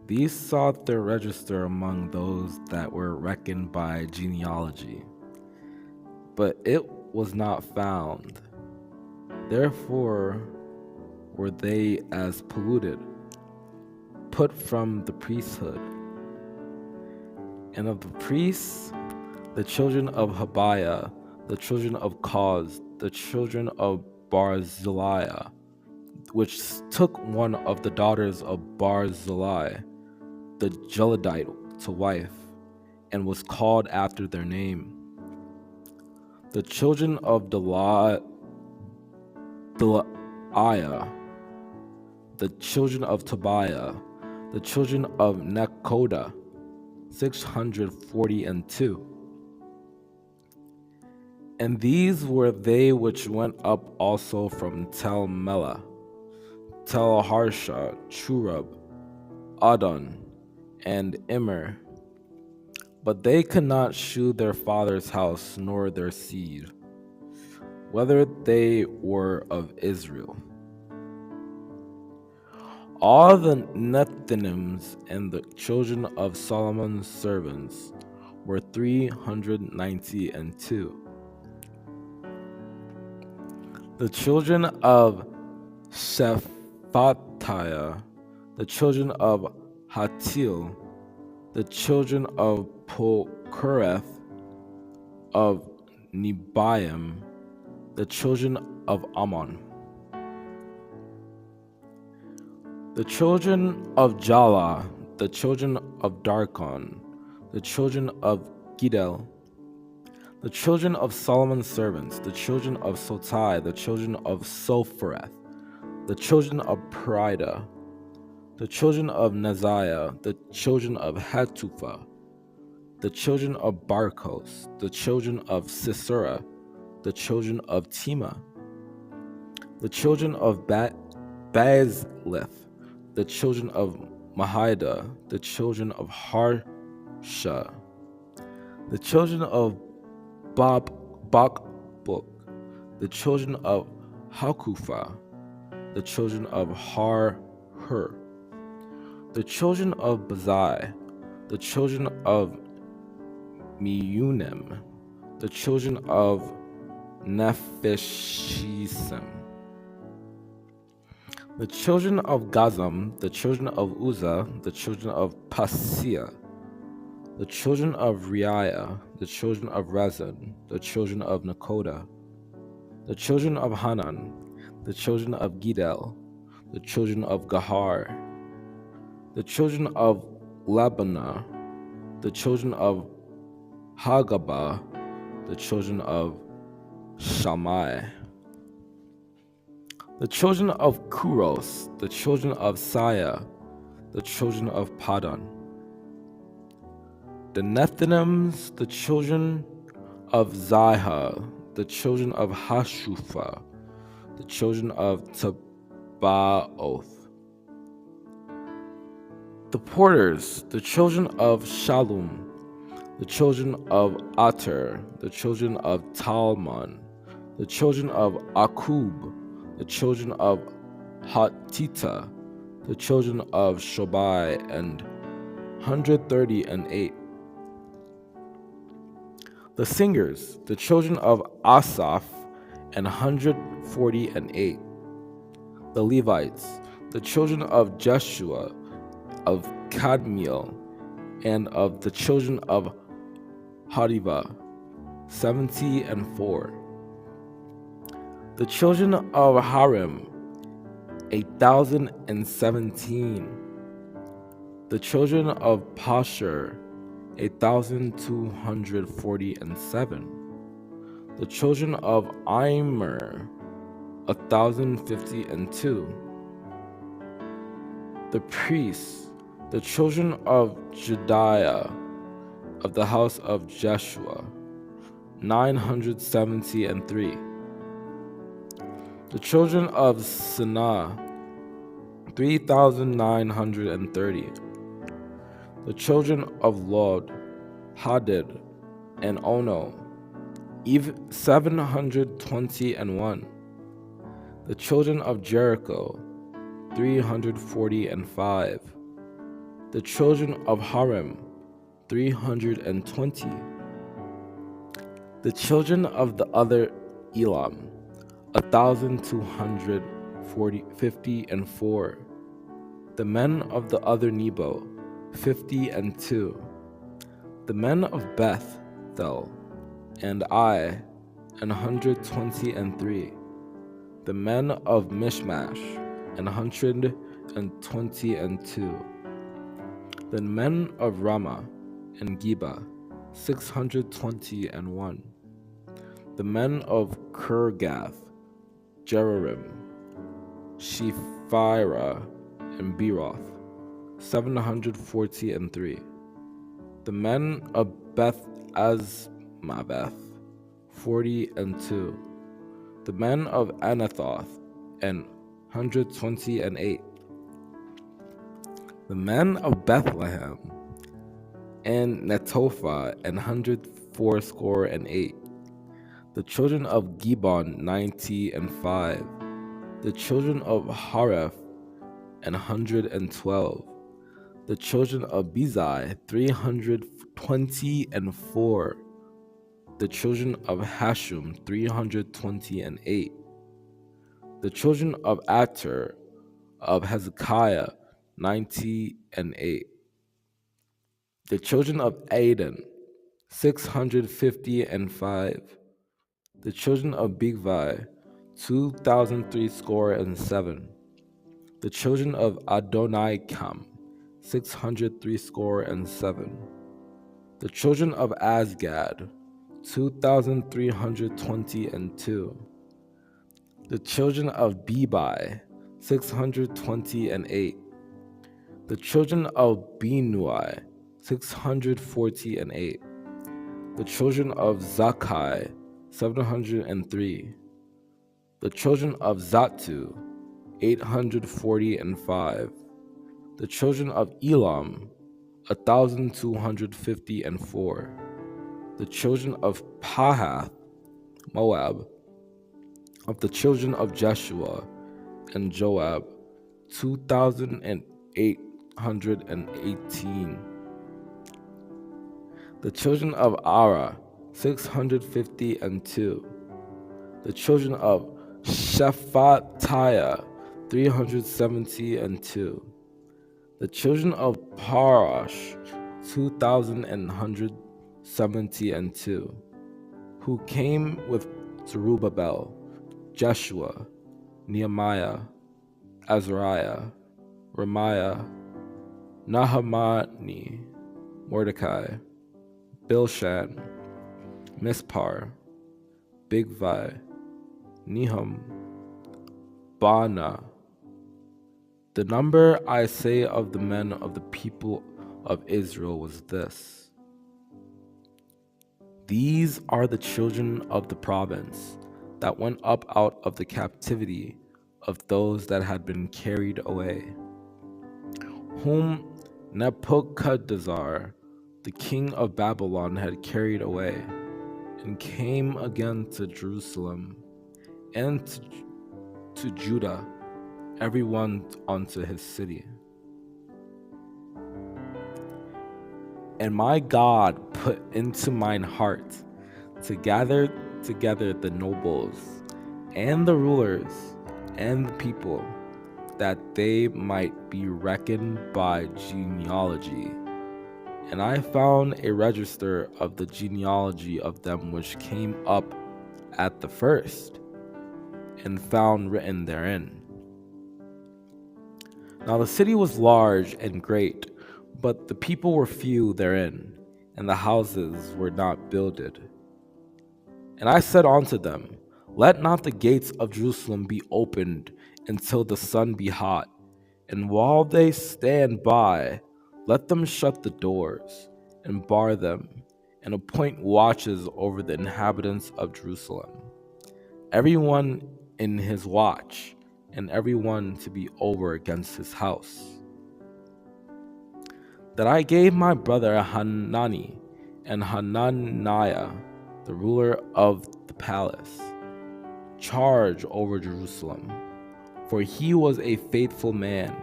These sought their register among those that were reckoned by genealogy, but it was not found. Therefore were they as polluted, put from the priesthood. And of the priests, the children of Habiah, the children of Koz, the children of Barzillai, which took one of the daughters of Barzillai, the Gileadite, to wife, and was called after their name. The children of Delaiah, the children of Tobiah, the children of Nekoda, 642. And these were they which went up also from Tel Melah, Tel Harsha, Churub, Adon, and Immer, But they could not shew their father's house nor their seed, whether they were of Israel. All the Nethinims and the children of Solomon's servants were 392. The children of Shephatiah, the children of Hatil, the children of Pokereth, of Nebaim, the children of Ammon. The children of Jala, the children of Darkon, the children of Gidel, the children of Solomon's servants, the children of Sotai, the children of Sophereth, the children of Perida, the children of Neziah, the children of Hatupha, the children of Barkos, the children of Sisera, the children of Tema, the children of Bazlith, the children of Mahida, the children of Harsha, the children of Bakbuk, the children of Hakufa, the children of Harhur, the children of Bazai, the children of Meunim, the children of Nephishisim, the children of Gazam, the children of Uzzah, the children of Paseah, the children of Reiah, the children of Rezin, the children of Nakoda, the children of Hanan, the children of Gidel, the children of Gahar, the children of Lebanah, the children of Hagabah, the children of Shammai, the children of Kuros, the children of Saya, the children of Padan, the Nethinims, the children of Ziha, the children of Hashupha, the children of Tabaoth, the porters, the children of Shalom, the children of Ater, the children of Talmon, the children of Akub, the children of Hatita, the children of Shobai, and 138. The singers, the children of Asaph, and 148. The Levites, the children of Jeshua, of Kadmiel, and of the children of Hariva, 74. The children of Harim, 1,017. The children of Pashur, 1,247. The children of Immer, 1,052. The priests, the children of Jediah, of the house of Jeshua, 973. The children of Sanah, 3,930. The children of Lod, Hadid, and Ono, 721. The children of Jericho, 345. The children of Harim, 320. The children of the other Elam, 1,254. The men of the other Nebo, 52. The men of Bethel and Ai, 123. The men of Mishmash, 122. The men of Ramah and Geba, 621. The men of Kirgath, Jerorim, Shephirah, and Beeroth, 743. The men of Beth Azmaveth, 42. The men of Anathoth, and 128. The men of Bethlehem, and Netophah, 180. The children of Gibeon, 90. The children of Hareph, 112. The children of Bezai, 324. The children of Hashum, 328. The children of Ater, of Hezekiah, 98. The children of Aden, 655. The children of Bigvai, 2,307. The children of Adonikam, 637. The children of Asgad, 2,322. The children of Bebai, 628. The children of Binui, 648. The children of Zakai, 703. The children of Zatu, 845. The children of Elam, 1,254. The children of Pahath, Moab, of the children of Jeshua and Joab, 2,818. The children of Ara, 652. The children of Shephatiah, 372. The children of Parash, 2,172, who came with Zerubbabel, Jeshua, Nehemiah, Azariah, Ramiah, Nahamani, Mordecai, Bilshan, Mispar, Bigvai, Nehum, Baana. The number, I say, of the men of the people of Israel was this. These are the children of the province that went up out of the captivity of those that had been carried away, whom Nebuchadnezzar, the king of Babylon, had carried away, and came again to Jerusalem and to Judah, everyone unto his city. And my God put into mine heart to gather together the nobles and the rulers and the people, that they might be reckoned by genealogy. And I found a register of the genealogy of them which came up at the first, and found written therein. Now the city was large and great, but the people were few therein, and the houses were not builded. And I said unto them, let not the gates of Jerusalem be opened until the sun be hot, and while they stand by, let them shut the doors, and bar them, and appoint watches over the inhabitants of Jerusalem, everyone in his watch, and everyone to be over against his house. That I gave my brother Hanani and Hananiah, the ruler of the palace, charge over Jerusalem, for he was a faithful man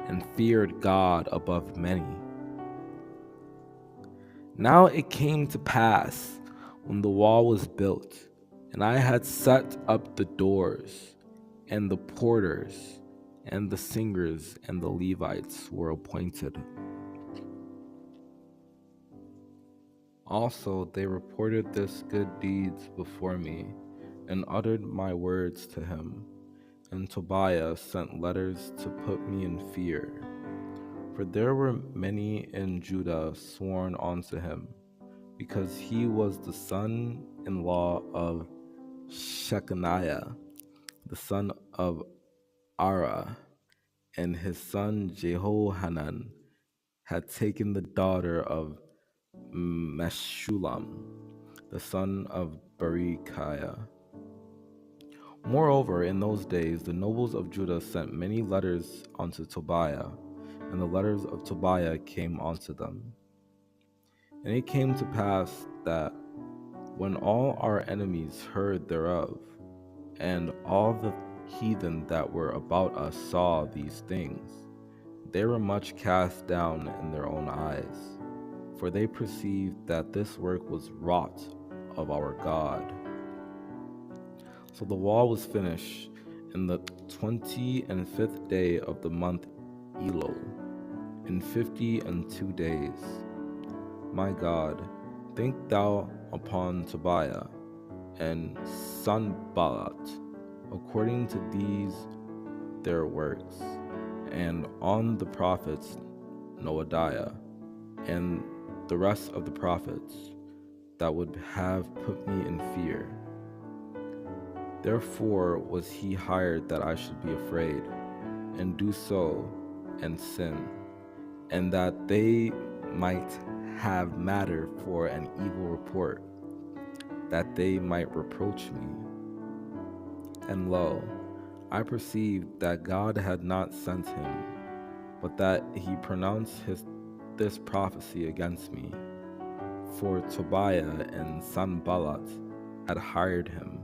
and feared God above many. Now it came to pass, when the wall was built, and I had set up the doors, and the porters, and the singers, and the Levites were appointed. Also they reported this good deeds before me, and uttered my words to him. And Tobiah sent letters to put me in fear. For there were many in Judah sworn unto him, because he was the son-in-law of Shechaniah, the son of Ara, and his son Jehohanan had taken the daughter of Meshullam, the son of Berechiah. Moreover, in those days the nobles of Judah sent many letters unto Tobiah, and the letters of Tobiah came unto them. And it came to pass that when all our enemies heard thereof, and all the heathen that were about us saw these things, they were much cast down in their own eyes, for they perceived that this work was wrought of our God. So the wall was finished in the 25th day of the month Elul, in 52 days. My God, think thou upon Tobiah and Sanballat, according to these their works, and on the prophets Noadiah, and the rest of the prophets that would have put me in fear. Therefore was he hired that I should be afraid, and do so, and sin, and that they might have matter for an evil report, that they might reproach me. And lo, I perceived that God had not sent him, but that he pronounced this prophecy against me. For Tobiah and Sanballat had hired him.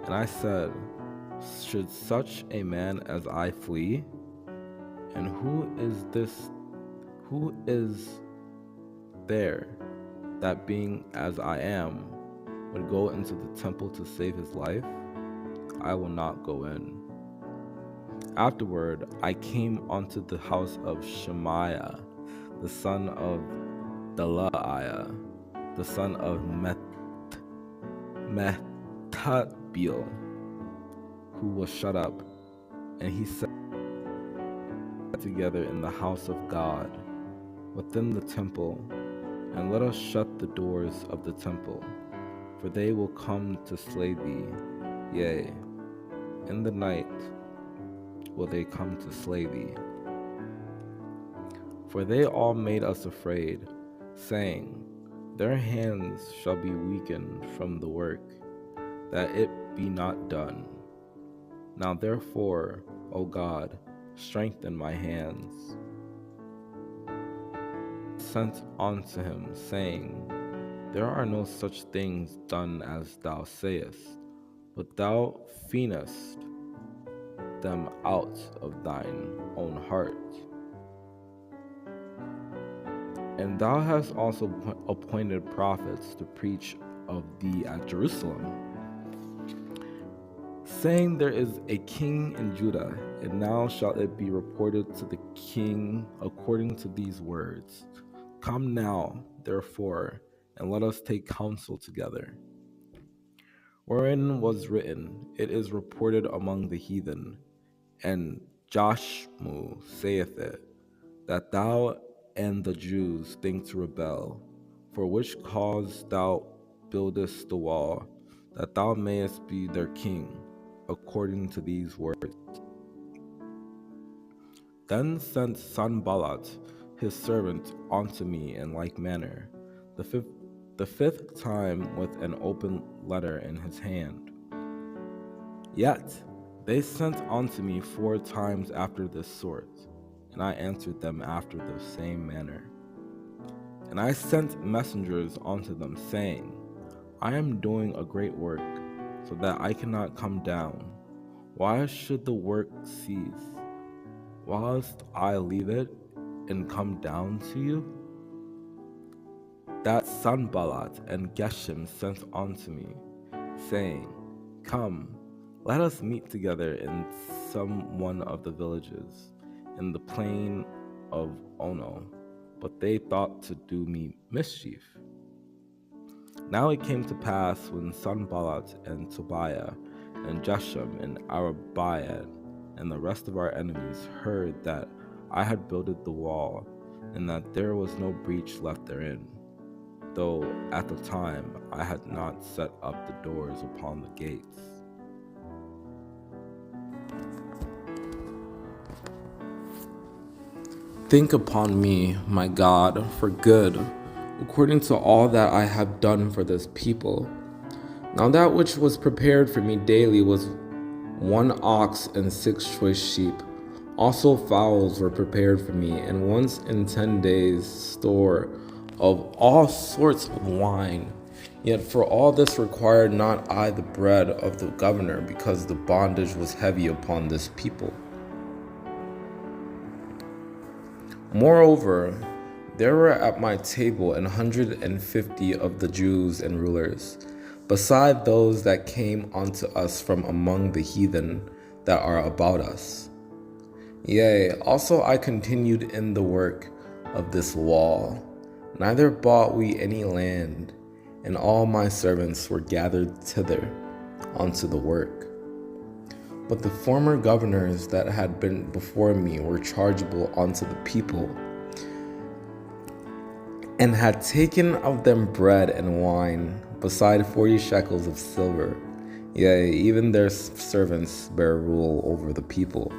And I said, should such a man as I flee? And who is there that being as I am would go into the temple to save his life? I will not go in. Afterward, I came unto the house of Shemaiah, the son of Delaiah, the son of Mehetabeel, who was shut up, and he sat together in the house of God, within the temple, and let us shut the doors of the temple, for they will come to slay thee, yea, in the night will they come to slay thee. For they all made us afraid, saying, their hands shall be weakened from the work, that it be not done. Now therefore, O God, strengthen my hands. Sent unto him, saying, there are no such things done as thou sayest, but thou feignest them out of thine own heart. And thou hast also appointed prophets to preach of thee at Jerusalem, saying, there is a king in Judah, and now shall it be reported to the king according to these words. Come now, therefore, and let us take counsel together. Wherein was written, it is reported among the heathen, and Joshmu saith it, that thou and the Jews think to rebel, for which cause thou buildest the wall, that thou mayest be their king, according to these words. Then sent Sanballat his servant unto me in like manner, the fifth time with an open letter in his hand. Yet they sent unto me 4 times after this sort, and I answered them after the same manner. And I sent messengers unto them, saying, I am doing a great work, so that I cannot come down. Why should the work cease, whilst I leave it and come down to you? That Sanballat and Geshem sent unto me, saying, come, let us meet together in some one of the villages, in the plain of Ono. But they thought to do me mischief. Now it came to pass, when Sanballat and Tobiah and Geshem and Arabiah and the rest of our enemies heard that I had builded the wall, and that there was no breach left therein, though at the time I had not set up the doors upon the gates. Think upon me, my God, for good, according to all that I have done for this people. Now that which was prepared for me daily was 1 ox and 6 choice sheep. Also fowls were prepared for me, and once in 10 days store of all sorts of wine. Yet for all this required not I the bread of the governor, because the bondage was heavy upon this people. Moreover, there were at my table 150 of the Jews and rulers, beside those that came unto us from among the heathen that are about us. Yea, also I continued in the work of this wall, neither bought we any land, and all my servants were gathered thither unto the work. But the former governors that had been before me were chargeable unto the people, and had taken of them bread and wine, beside 40 shekels of silver. Yea, even their servants bare rule over the people.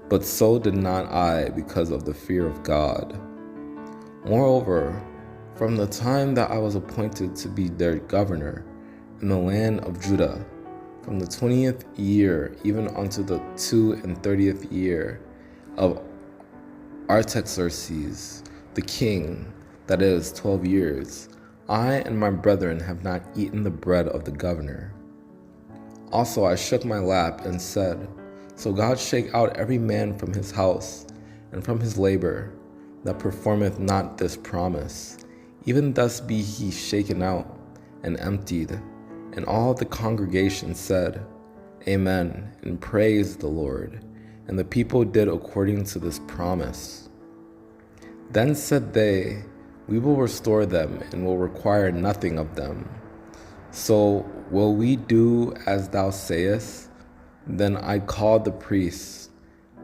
But so did not I, because of the fear of God. Moreover, from the time that I was appointed to be their governor in the land of Judah, from the 20th year even unto the 32nd year of Artaxerxes the king, that is 12 years, I and my brethren have not eaten the bread of the governor. Also I shook my lap and said, So God shake out every man from his house and from his labor, that performeth not this promise. Even thus be he shaken out and emptied. And all the congregation said, Amen, and praised the Lord. And the people did according to this promise. Then said they, We will restore them, and will require nothing of them. So will we do as thou sayest? Then I called the priests,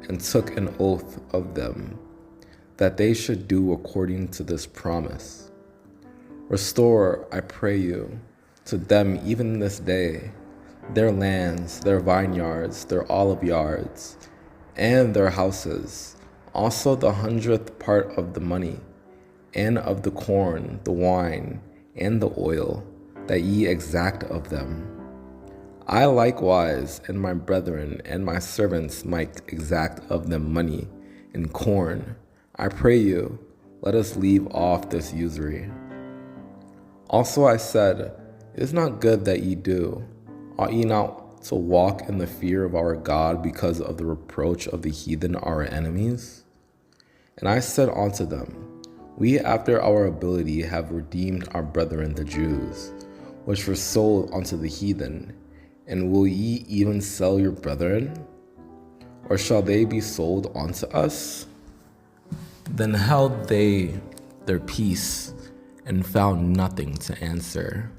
and took an oath of them, that they should do according to this promise. Restore, I pray you, to them even this day, their lands, their vineyards, their olive yards, and their houses, also the 100th part of the money, and of the corn, the wine, and the oil, that ye exact of them. I likewise, and my brethren, and my servants might exact of them money and corn. I pray you, let us leave off this usury. Also I said, It is not good that ye do. Ought ye not to walk in the fear of our God because of the reproach of the heathen our enemies? And I said unto them, We after our ability have redeemed our brethren the Jews, which were sold unto the heathen. And will ye even sell your brethren? Or shall they be sold unto us? Then held they their peace, and found nothing to answer.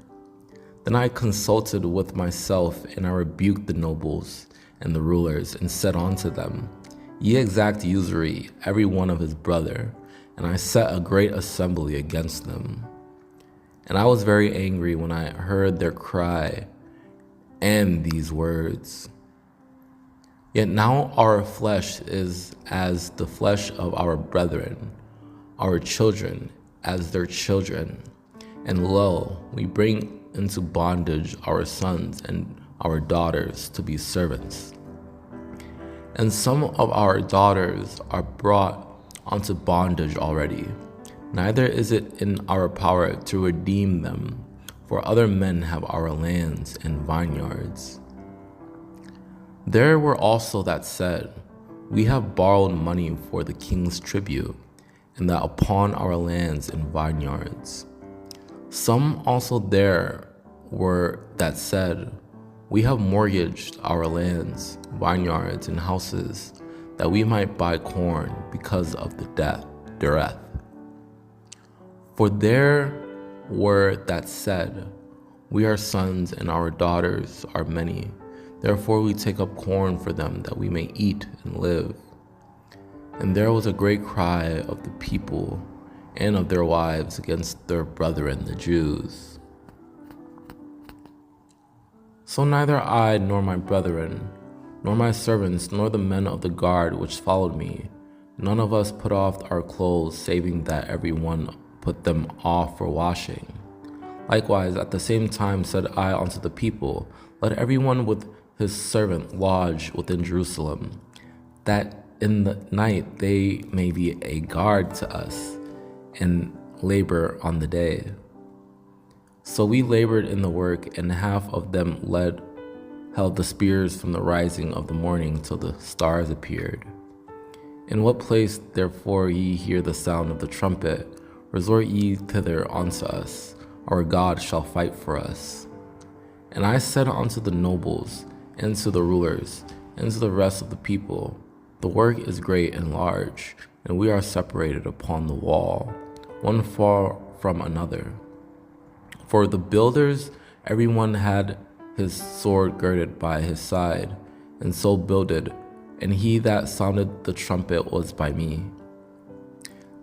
Then I consulted with myself, and I rebuked the nobles and the rulers, and said unto them, Ye exact usury, every one of his brother. And I set a great assembly against them. And I was very angry when I heard their cry and these words. Yet now our flesh is as the flesh of our brethren, our children as their children. And lo, we bring into bondage our sons and our daughters to be servants. And some of our daughters are brought unto bondage already. Neither is it in our power to redeem them, for other men have our lands and vineyards. There were also that said, We have borrowed money for the king's tribute, and that upon our lands and vineyards. Some also there were that said, We have mortgaged our lands, vineyards, and houses, that we might buy corn because of the dearth. For there were that said, We are sons and our daughters are many, therefore we take up corn for them that we may eat and live. And there was a great cry of the people and of their wives against their brethren the Jews. So neither I nor my brethren, nor my servants, nor the men of the guard which followed me, none of us put off our clothes, saving that every one put them off for washing. Likewise, at the same time said I unto the people, Let every one with his servant lodge within Jerusalem, that in the night they may be a guard to us, and labor on the day. So we labored in the work, and half of them held the spears from the rising of the morning till the stars appeared. In what place, therefore, ye hear the sound of the trumpet, resort ye thither unto us. Our God shall fight for us. And I said unto the nobles, and to the rulers, and to the rest of the people, the work is great and large, and we are separated upon the wall, one far from another. For the builders, everyone had his sword girded by his side, and so builded, and he that sounded the trumpet was by me.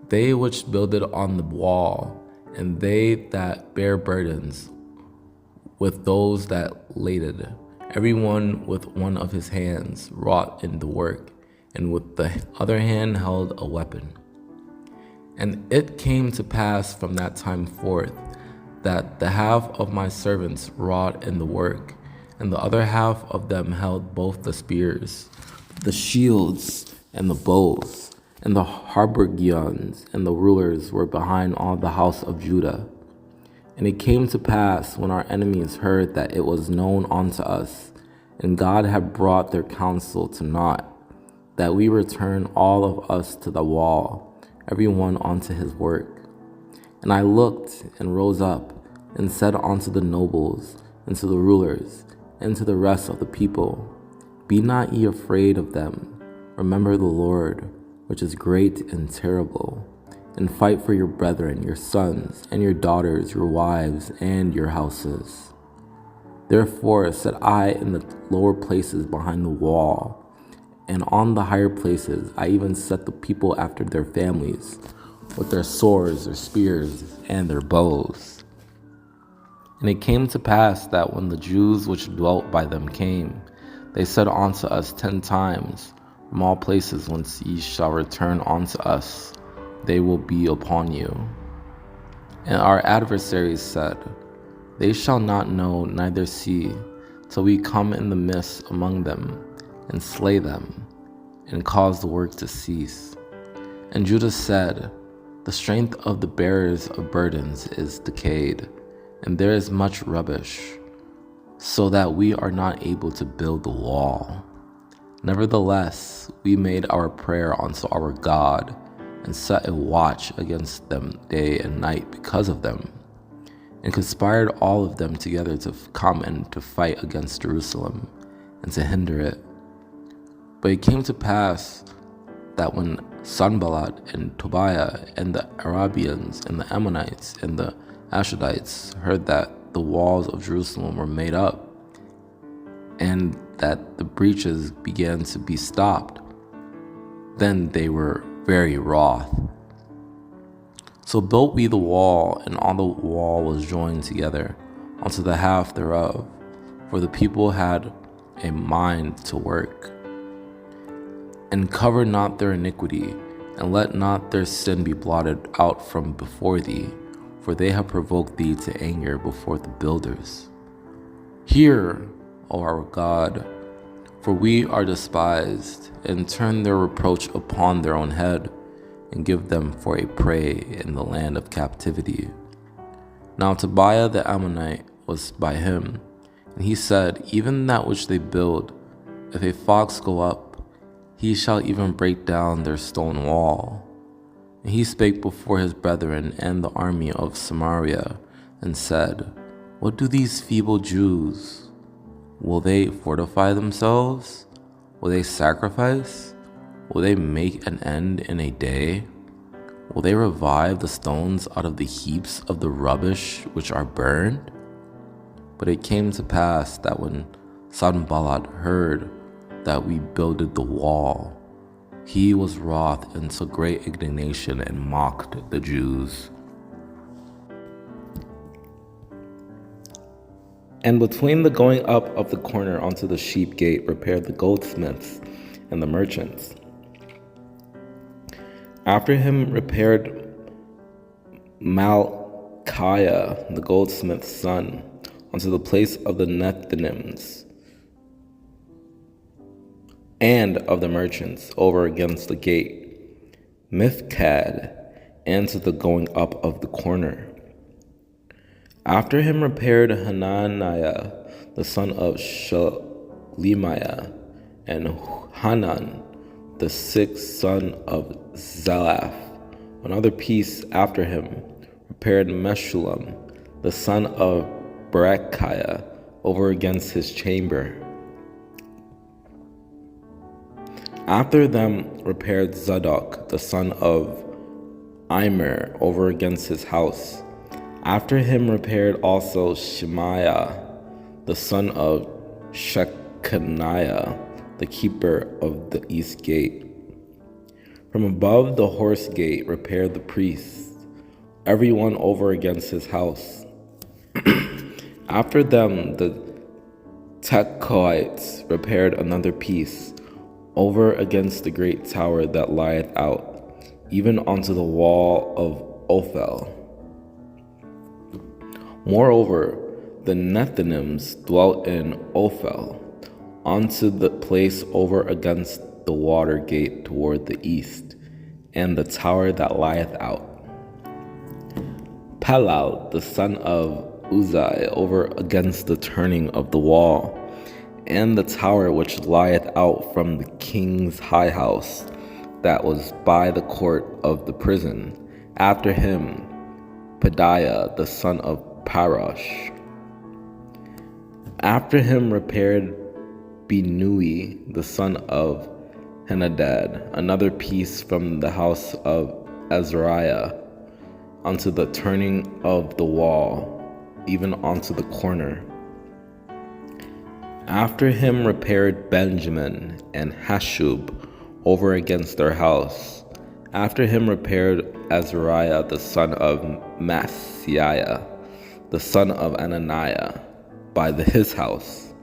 They which builded on the wall, and they that bare burdens, with those that laded, everyone with one of his hands wrought in the work, and with the other hand held a weapon. And it came to pass from that time forth, that the half of my servants wrought in the work, and the other half of them held both the spears, the shields, and the bows, and the habergeons, and the rulers were behind all the house of Judah. And it came to pass, when our enemies heard that it was known unto us, and God had brought their counsel to naught, that we returned all of us to the wall, every one unto his work. And I looked and rose up, and said unto the nobles, and to the rulers, and to the rest of the people, Be not ye afraid of them. Remember the Lord, which is great and terrible, and fight for your brethren, your sons, and your daughters, your wives, and your houses. Therefore said I in the lower places behind the wall, and on the higher places I even set the people after their families, with their swords, their spears, and their bows. And it came to pass that when the Jews which dwelt by them came, they said unto us 10 times, From all places whence ye shall return unto us, they will be upon you. And our adversaries said, They shall not know neither see, till we come in the midst among them, and slay them, and cause the work to cease. And Judah said, The strength of the bearers of burdens is decayed, and there is much rubbish, so that we are not able to build the wall. Nevertheless, we made our prayer unto our God, and set a watch against them day and night because of them, and conspired all of them together to come and to fight against Jerusalem, and to hinder it. But it came to pass that when Sanballat and Tobiah and the Arabians and the Ammonites and the Ashdodites heard that the walls of Jerusalem were made up, and that the breaches began to be stopped, then they were very wroth. So built we the wall, and all the wall was joined together unto the half thereof, for the people had a mind to work. And cover not their iniquity, and let not their sin be blotted out from before thee, for they have provoked thee to anger before the builders. Hear, O our God, for we are despised, and turn their reproach upon their own head, and give them for a prey in the land of captivity. Now Tobiah the Ammonite was by him, and he said, Even that which they build, if a fox go up, he shall even break down their stone wall. And he spake before his brethren and the army of Samaria, and said, What do these feeble Jews? Will they fortify themselves? Will they sacrifice? Will they make an end in a day? Will they revive the stones out of the heaps of the rubbish which are burned? But it came to pass that when Sanballat heard that we builded the wall, he was wroth and took great indignation and mocked the Jews. And between the going up of the corner onto the sheep gate repaired the goldsmiths and the merchants. After him repaired Malchiah, the goldsmith's son, unto the place of the Nethinims and of the merchants over against the gate. Mifkad and to the going up of the corner. After him repaired Hananiah, the son of Shelemiah, and Hanan, the sixth son of Zalaph. Another piece after him repaired Meshullam, the son of Berechiah, over against his chamber. After them repaired Zadok, the son of Immer, over against his house. After him repaired also Shemaiah, the son of Shechaniah, the keeper of the east gate. From above the horse gate repaired the priests, every one over against his house. After them the Tekoites repaired another piece, over against the great tower that lieth out, even unto the wall of Ophel. Moreover, the Nethinims dwelt in Ophel, unto the place over against the water gate toward the east, and the tower that lieth out. Pelal, the son of Uzai, over against the turning of the wall, and the tower which lieth out from the king's high house, that was by the court of the prison. After him, Pedaiah, the son of Parosh. After him repaired Binui, the son of Henadad, another piece from the house of Azariah, unto the turning of the wall, even unto the corner. After him repaired Benjamin and Hashub, over against their house. After him repaired Azariah, the son of Maaseiah, the son of Ananiah, by his house.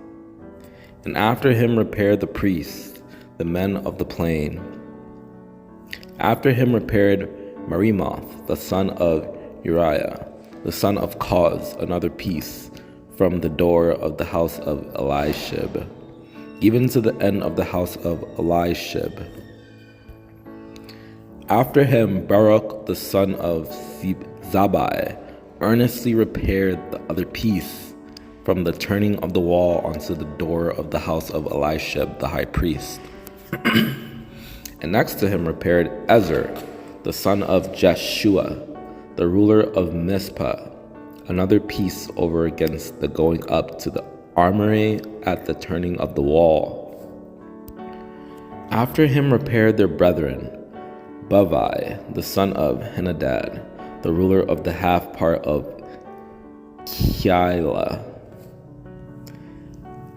And after him repaired the priests, the men of the plain. After him repaired Merimoth, the son of Uriah, the son of Koz, another piece, from the door of the house of Eliashib, even to the end of the house of Eliashib. After him Baruch, the son of Zabai, earnestly repaired the other piece, from the turning of the wall unto the door of the house of Eliashib the high priest. And next to him repaired Ezer, the son of Jeshua, the ruler of Mizpah, another piece over against the going up to the armory at the turning of the wall. After him repaired their brethren, Bavai, the son of Henadad, the ruler of the half part of Keilah.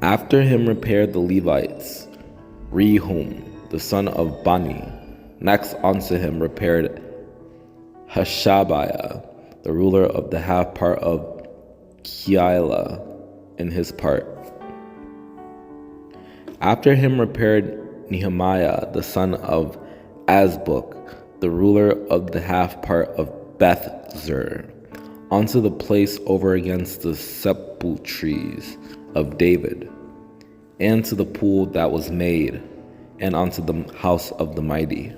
After him repaired the Levites, Rehum, the son of Bani. Next unto him repaired Hashabiah, the ruler of the half part of Keilah, in his part. After him repaired Nehemiah, the son of Azbuk, the ruler of the half part of Beth-zur, unto the place over against the sepulchres of David, and to the pool that was made, and unto the house of the mighty.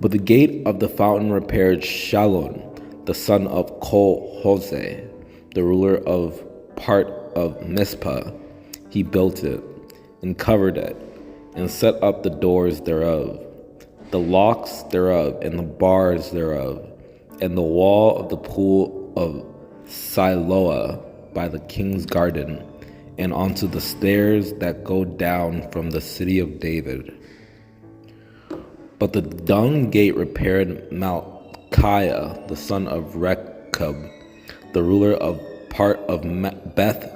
But the gate of the fountain repaired Shallun, the son of Kol-Hoseh, the ruler of part of Mizpah. He built it, and covered it, and set up the doors thereof, the locks thereof, and the bars thereof, and the wall of the pool of Siloah by the king's garden, and onto the stairs that go down from the city of David. But the dung gate repaired Malchiah, the son of Rechab, the ruler of part of Beth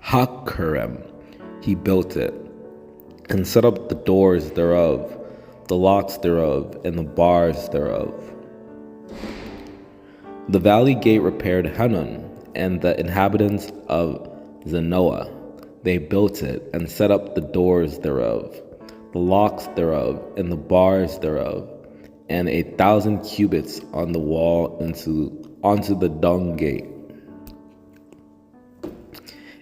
Hakerem. He built it, and set up the doors thereof, the locks thereof, and the bars thereof. The valley gate repaired Hanun, and the inhabitants of Zanoah. They built it, and set up the doors thereof, the locks thereof, and the bars thereof, and 1,000 cubits on the wall onto the dung gate.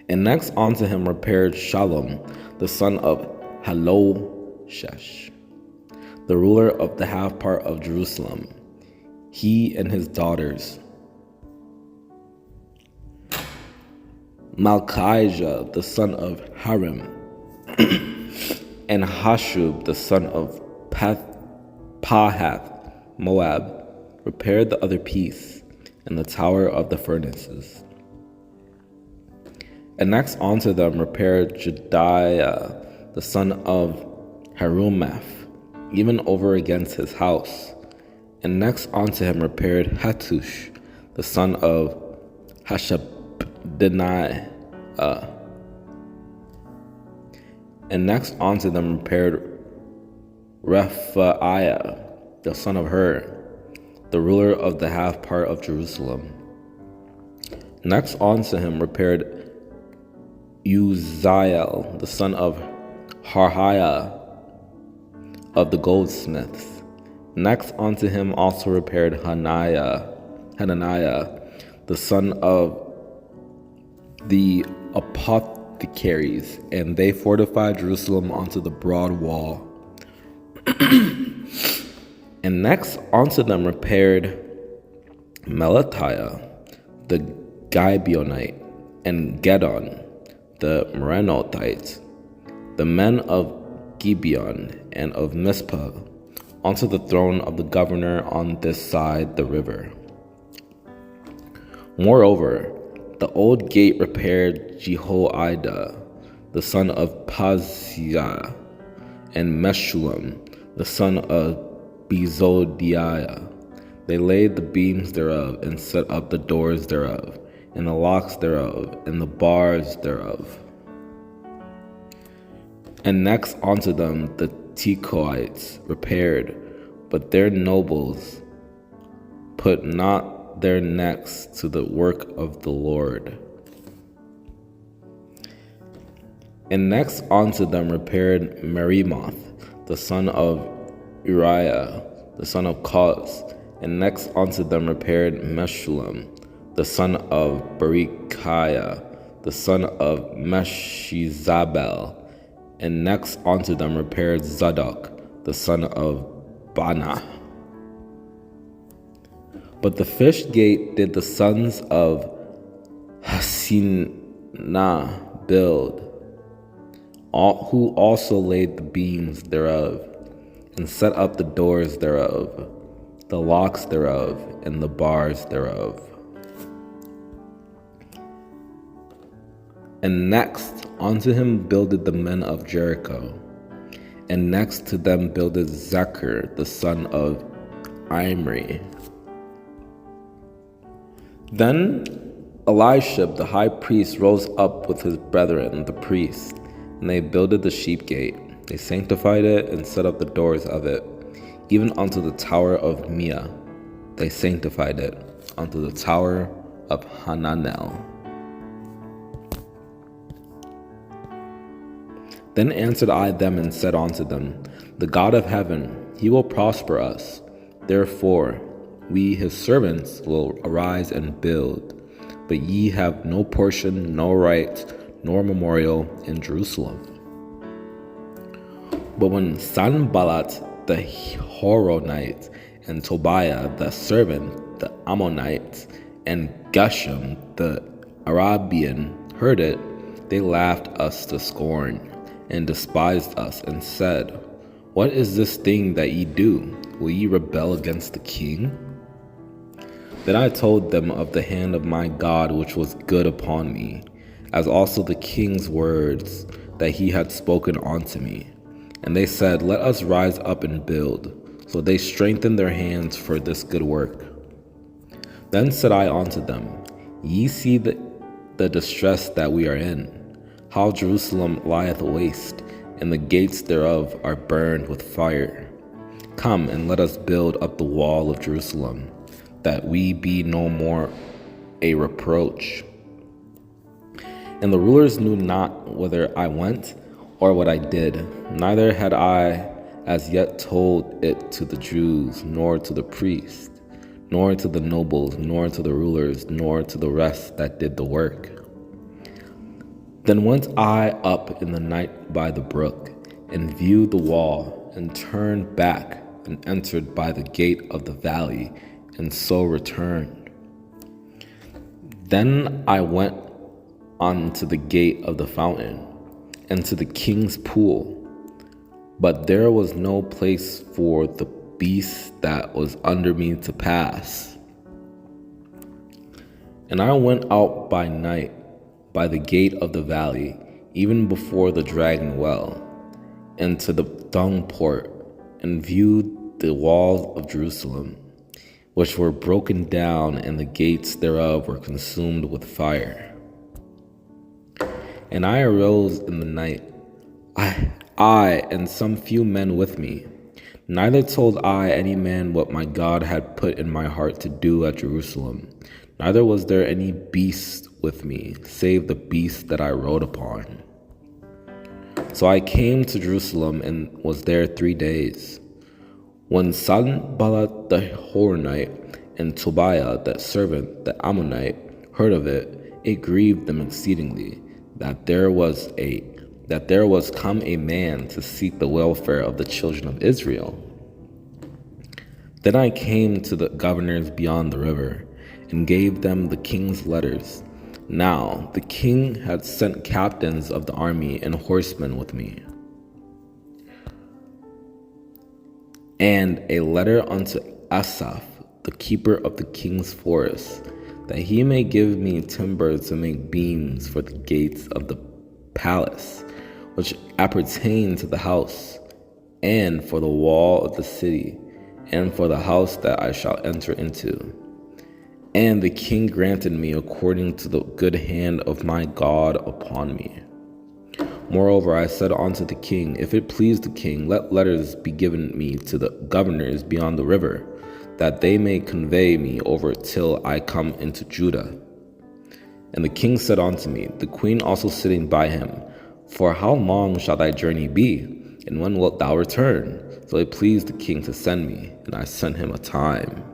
And next unto him repaired Shallum, the son of Haloshesh, the ruler of the half part of Jerusalem, he and his daughters. Malchijah the son of Harim, and Hashub the son of Pahath Moab repaired the other piece and the tower of the furnaces. And next unto them repaired Jediah the son of Harumaph, even over against his house. And next unto him repaired Hattush the son of Hashabdenai. And next unto them repaired Rephaiah the son of Hur, the ruler of the half part of Jerusalem. Next unto him repaired Uzziel the son of Harhiah of the goldsmiths. Next unto him also repaired Hananiah the son of the apothecaries, and they fortified Jerusalem unto the broad wall. And next unto them repaired Melatiah the Gibeonite, and Gedon the Merenothite, the men of Gibeon and of Mizpah, unto the throne of the governor on this side the river. Moreover, the old gate repaired Jehoiada the son of Paziah, and Meshullam the son of Bezodiah. They laid the beams thereof, and set up the doors thereof, and the locks thereof, and the bars thereof. And next unto them the Tekoites repaired, but their nobles put not their necks to the work of the Lord. And next unto them repaired Merimoth the son of Uriah the son of Koz. And next unto them repaired Meshullam the son of Berechiah the son of Meshizabel. And next unto them repaired Zadok the son of Bana. But the fish gate did the sons of Hasinah build, who also laid the beams thereof, and set up the doors thereof, the locks thereof, and the bars thereof. And next unto him builded the men of Jericho, and next to them builded Zechar the son of Imri. Then Elishib the high priest rose up with his brethren the priests, and they builded the sheep gate. They sanctified it and set up the doors of it, even unto the tower of Mia. They sanctified it unto the tower of Hananel. Then answered I them and said unto them, The God of heaven, he will prosper us. Therefore, we his servants will arise and build. But ye have no portion, no right, nor memorial in Jerusalem. But when Sanballat the Horonite, and Tobiah the servant, the Ammonite, and Geshem the Arabian heard it, they laughed us to scorn, and despised us, and said, What is this thing that ye do? Will ye rebel against the king? Then I told them of the hand of my God which was good upon me, as also the king's words that he had spoken unto me. And they said, Let us rise up and build. So they strengthened their hands for this good work. Then said I unto them, Ye see the distress that we are in, how Jerusalem lieth waste, and the gates thereof are burned with fire. Come, and let us build up the wall of Jerusalem, that we be no more a reproach. And the rulers knew not whither I went, or what I did, neither had I as yet told it to the Jews, nor to the priests, nor to the nobles, nor to the rulers, nor to the rest that did the work. Then went I up in the night by the brook, and viewed the wall, and turned back and entered by the gate of the valley, and so returned. Then I went on to the gate of the fountain, and to the king's pool, but there was no place for the beast that was under me to pass. And I went out by night by the gate of the valley, even before the dragon well, and to the dung port, and viewed the walls of Jerusalem, which were broken down, and the gates thereof were consumed with fire. And I arose in the night, I and some few men with me. Neither told I any man what my God had put in my heart to do at Jerusalem. Neither was there any beast with me, save the beast that I rode upon. So I came to Jerusalem and was there 3 days. When Sanballat the Horonite and Tobiah the servant, the Ammonite, heard of it, it grieved them exceedingly that there was come a man to seek the welfare of the children of Israel. Then I came to the governors beyond the river, and gave them the king's letters. Now the king had sent captains of the army and horsemen with me, and a letter unto Asaph, the keeper of the king's forest, that he may give me timber to make beams for the gates of the palace, which appertain to the house, and for the wall of the city, and for the house that I shall enter into. And the king granted me according to the good hand of my God upon me. Moreover, I said unto the king, if it please the king, let letters be given me to the governors beyond the river, that they may convey me over till I come into Judah. And the king said unto me, the queen also sitting by him, for how long shall thy journey be, and when wilt thou return? So it pleased the king to send me, and I sent him a time.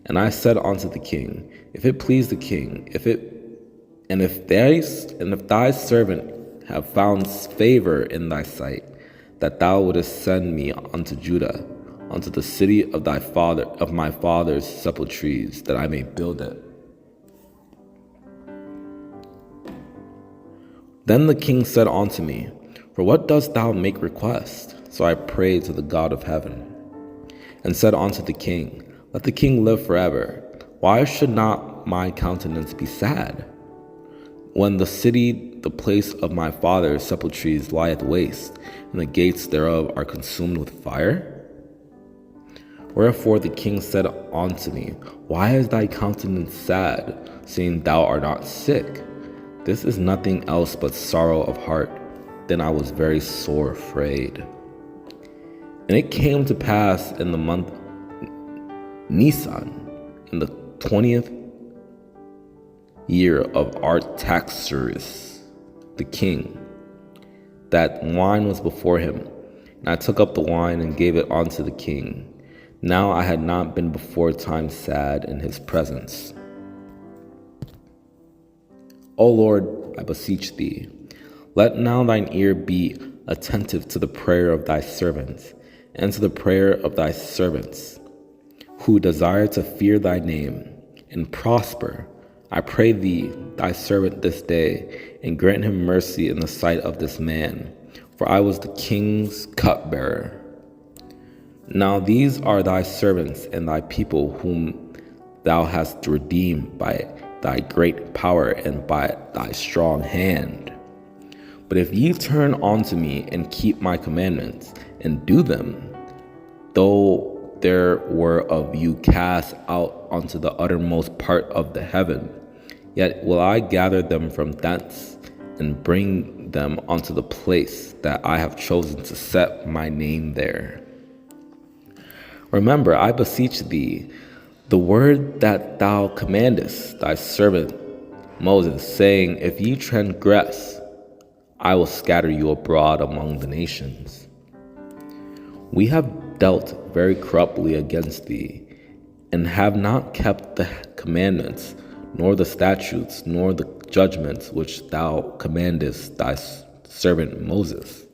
And I said unto the king, if it please the king, if thy servant have found favor in thy sight, that thou wouldest send me unto Judah, unto the city of my father's sepulchres, that I may build it. Then the king said unto me, for what dost thou make request? So I prayed to the God of heaven, and said unto the king, let the king live forever. Why should not my countenance be sad, when the city, the place of my father's sepulchres, lieth waste, and the gates thereof are consumed with fire? Wherefore the king said unto me, why is thy countenance sad, seeing thou art not sick? This is nothing else but sorrow of heart. Then I was very sore afraid. And it came to pass in the month Nisan, in the 20th year of Artaxerxes the king, that wine was before him. And I took up the wine and gave it unto the king. Now I had not been before time sad in his presence. O Lord, I beseech thee, let now thine ear be attentive to the prayer of thy servants, and to the prayer of thy servants, who desire to fear thy name, and prosper. I pray thee, thy servant this day, and grant him mercy in the sight of this man, for I was the king's cupbearer. Now these are thy servants and thy people, whom thou hast redeemed by thy great power and by thy strong hand. But if ye turn unto me and keep my commandments, and do them, though there were of you cast out unto the uttermost part of the heaven, yet will I gather them from thence, and bring them unto the place that I have chosen to set my name there. Remember, I beseech thee, the word that thou commandest thy servant Moses, saying, if ye transgress, I will scatter you abroad among the nations. We have dealt very corruptly against thee, and have not kept the commandments, nor the statutes, nor the judgments which thou commandest thy servant Moses.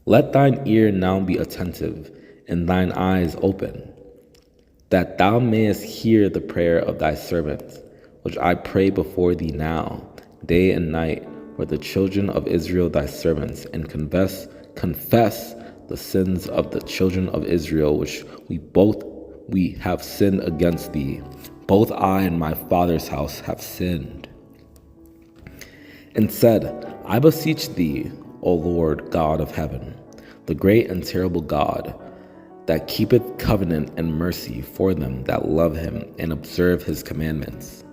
Let thine ear now be attentive, and thine eyes open, that thou mayest hear the prayer of thy servant, which I pray before thee now, day and night, for the children of Israel thy servants, and confess the sins of the children of Israel, which we have sinned against thee. Both I and my father's house have sinned. And said, I beseech thee, O Lord God of heaven, the great and terrible God, that keepeth covenant and mercy for them that love him and observe his commandments.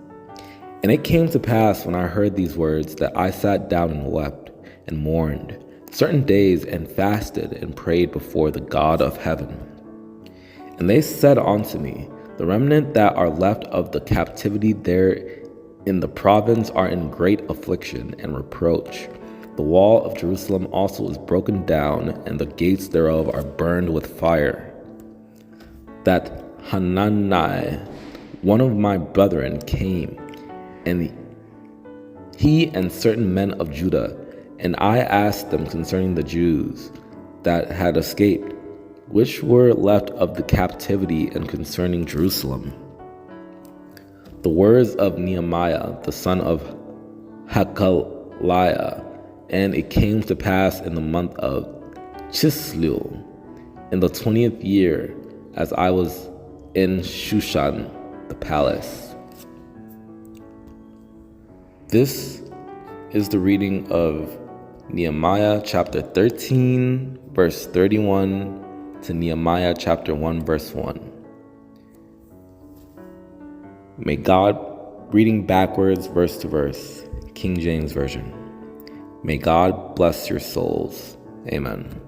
And it came to pass, when I heard these words, that I sat down and wept and mourned certain days, and fasted and prayed before the God of heaven. And they said unto me, the remnant that are left of the captivity there in the province are in great affliction and reproach. The wall of Jerusalem also is broken down, and the gates thereof are burned with fire. That Hanani, one of my brethren, came, and he and certain men of Judah, and I asked them concerning the Jews that had escaped, which were left of the captivity, and concerning Jerusalem. The words of Nehemiah, the son of Hakaliah. And it came to pass in the month of Chislew, in the 20th year, as I was in Shushan, the palace. This is the reading of Nehemiah chapter 13, verse 31 to Nehemiah chapter 1, verse 1. May God, reading backwards, verse to verse, King James Version. May God bless your souls. Amen.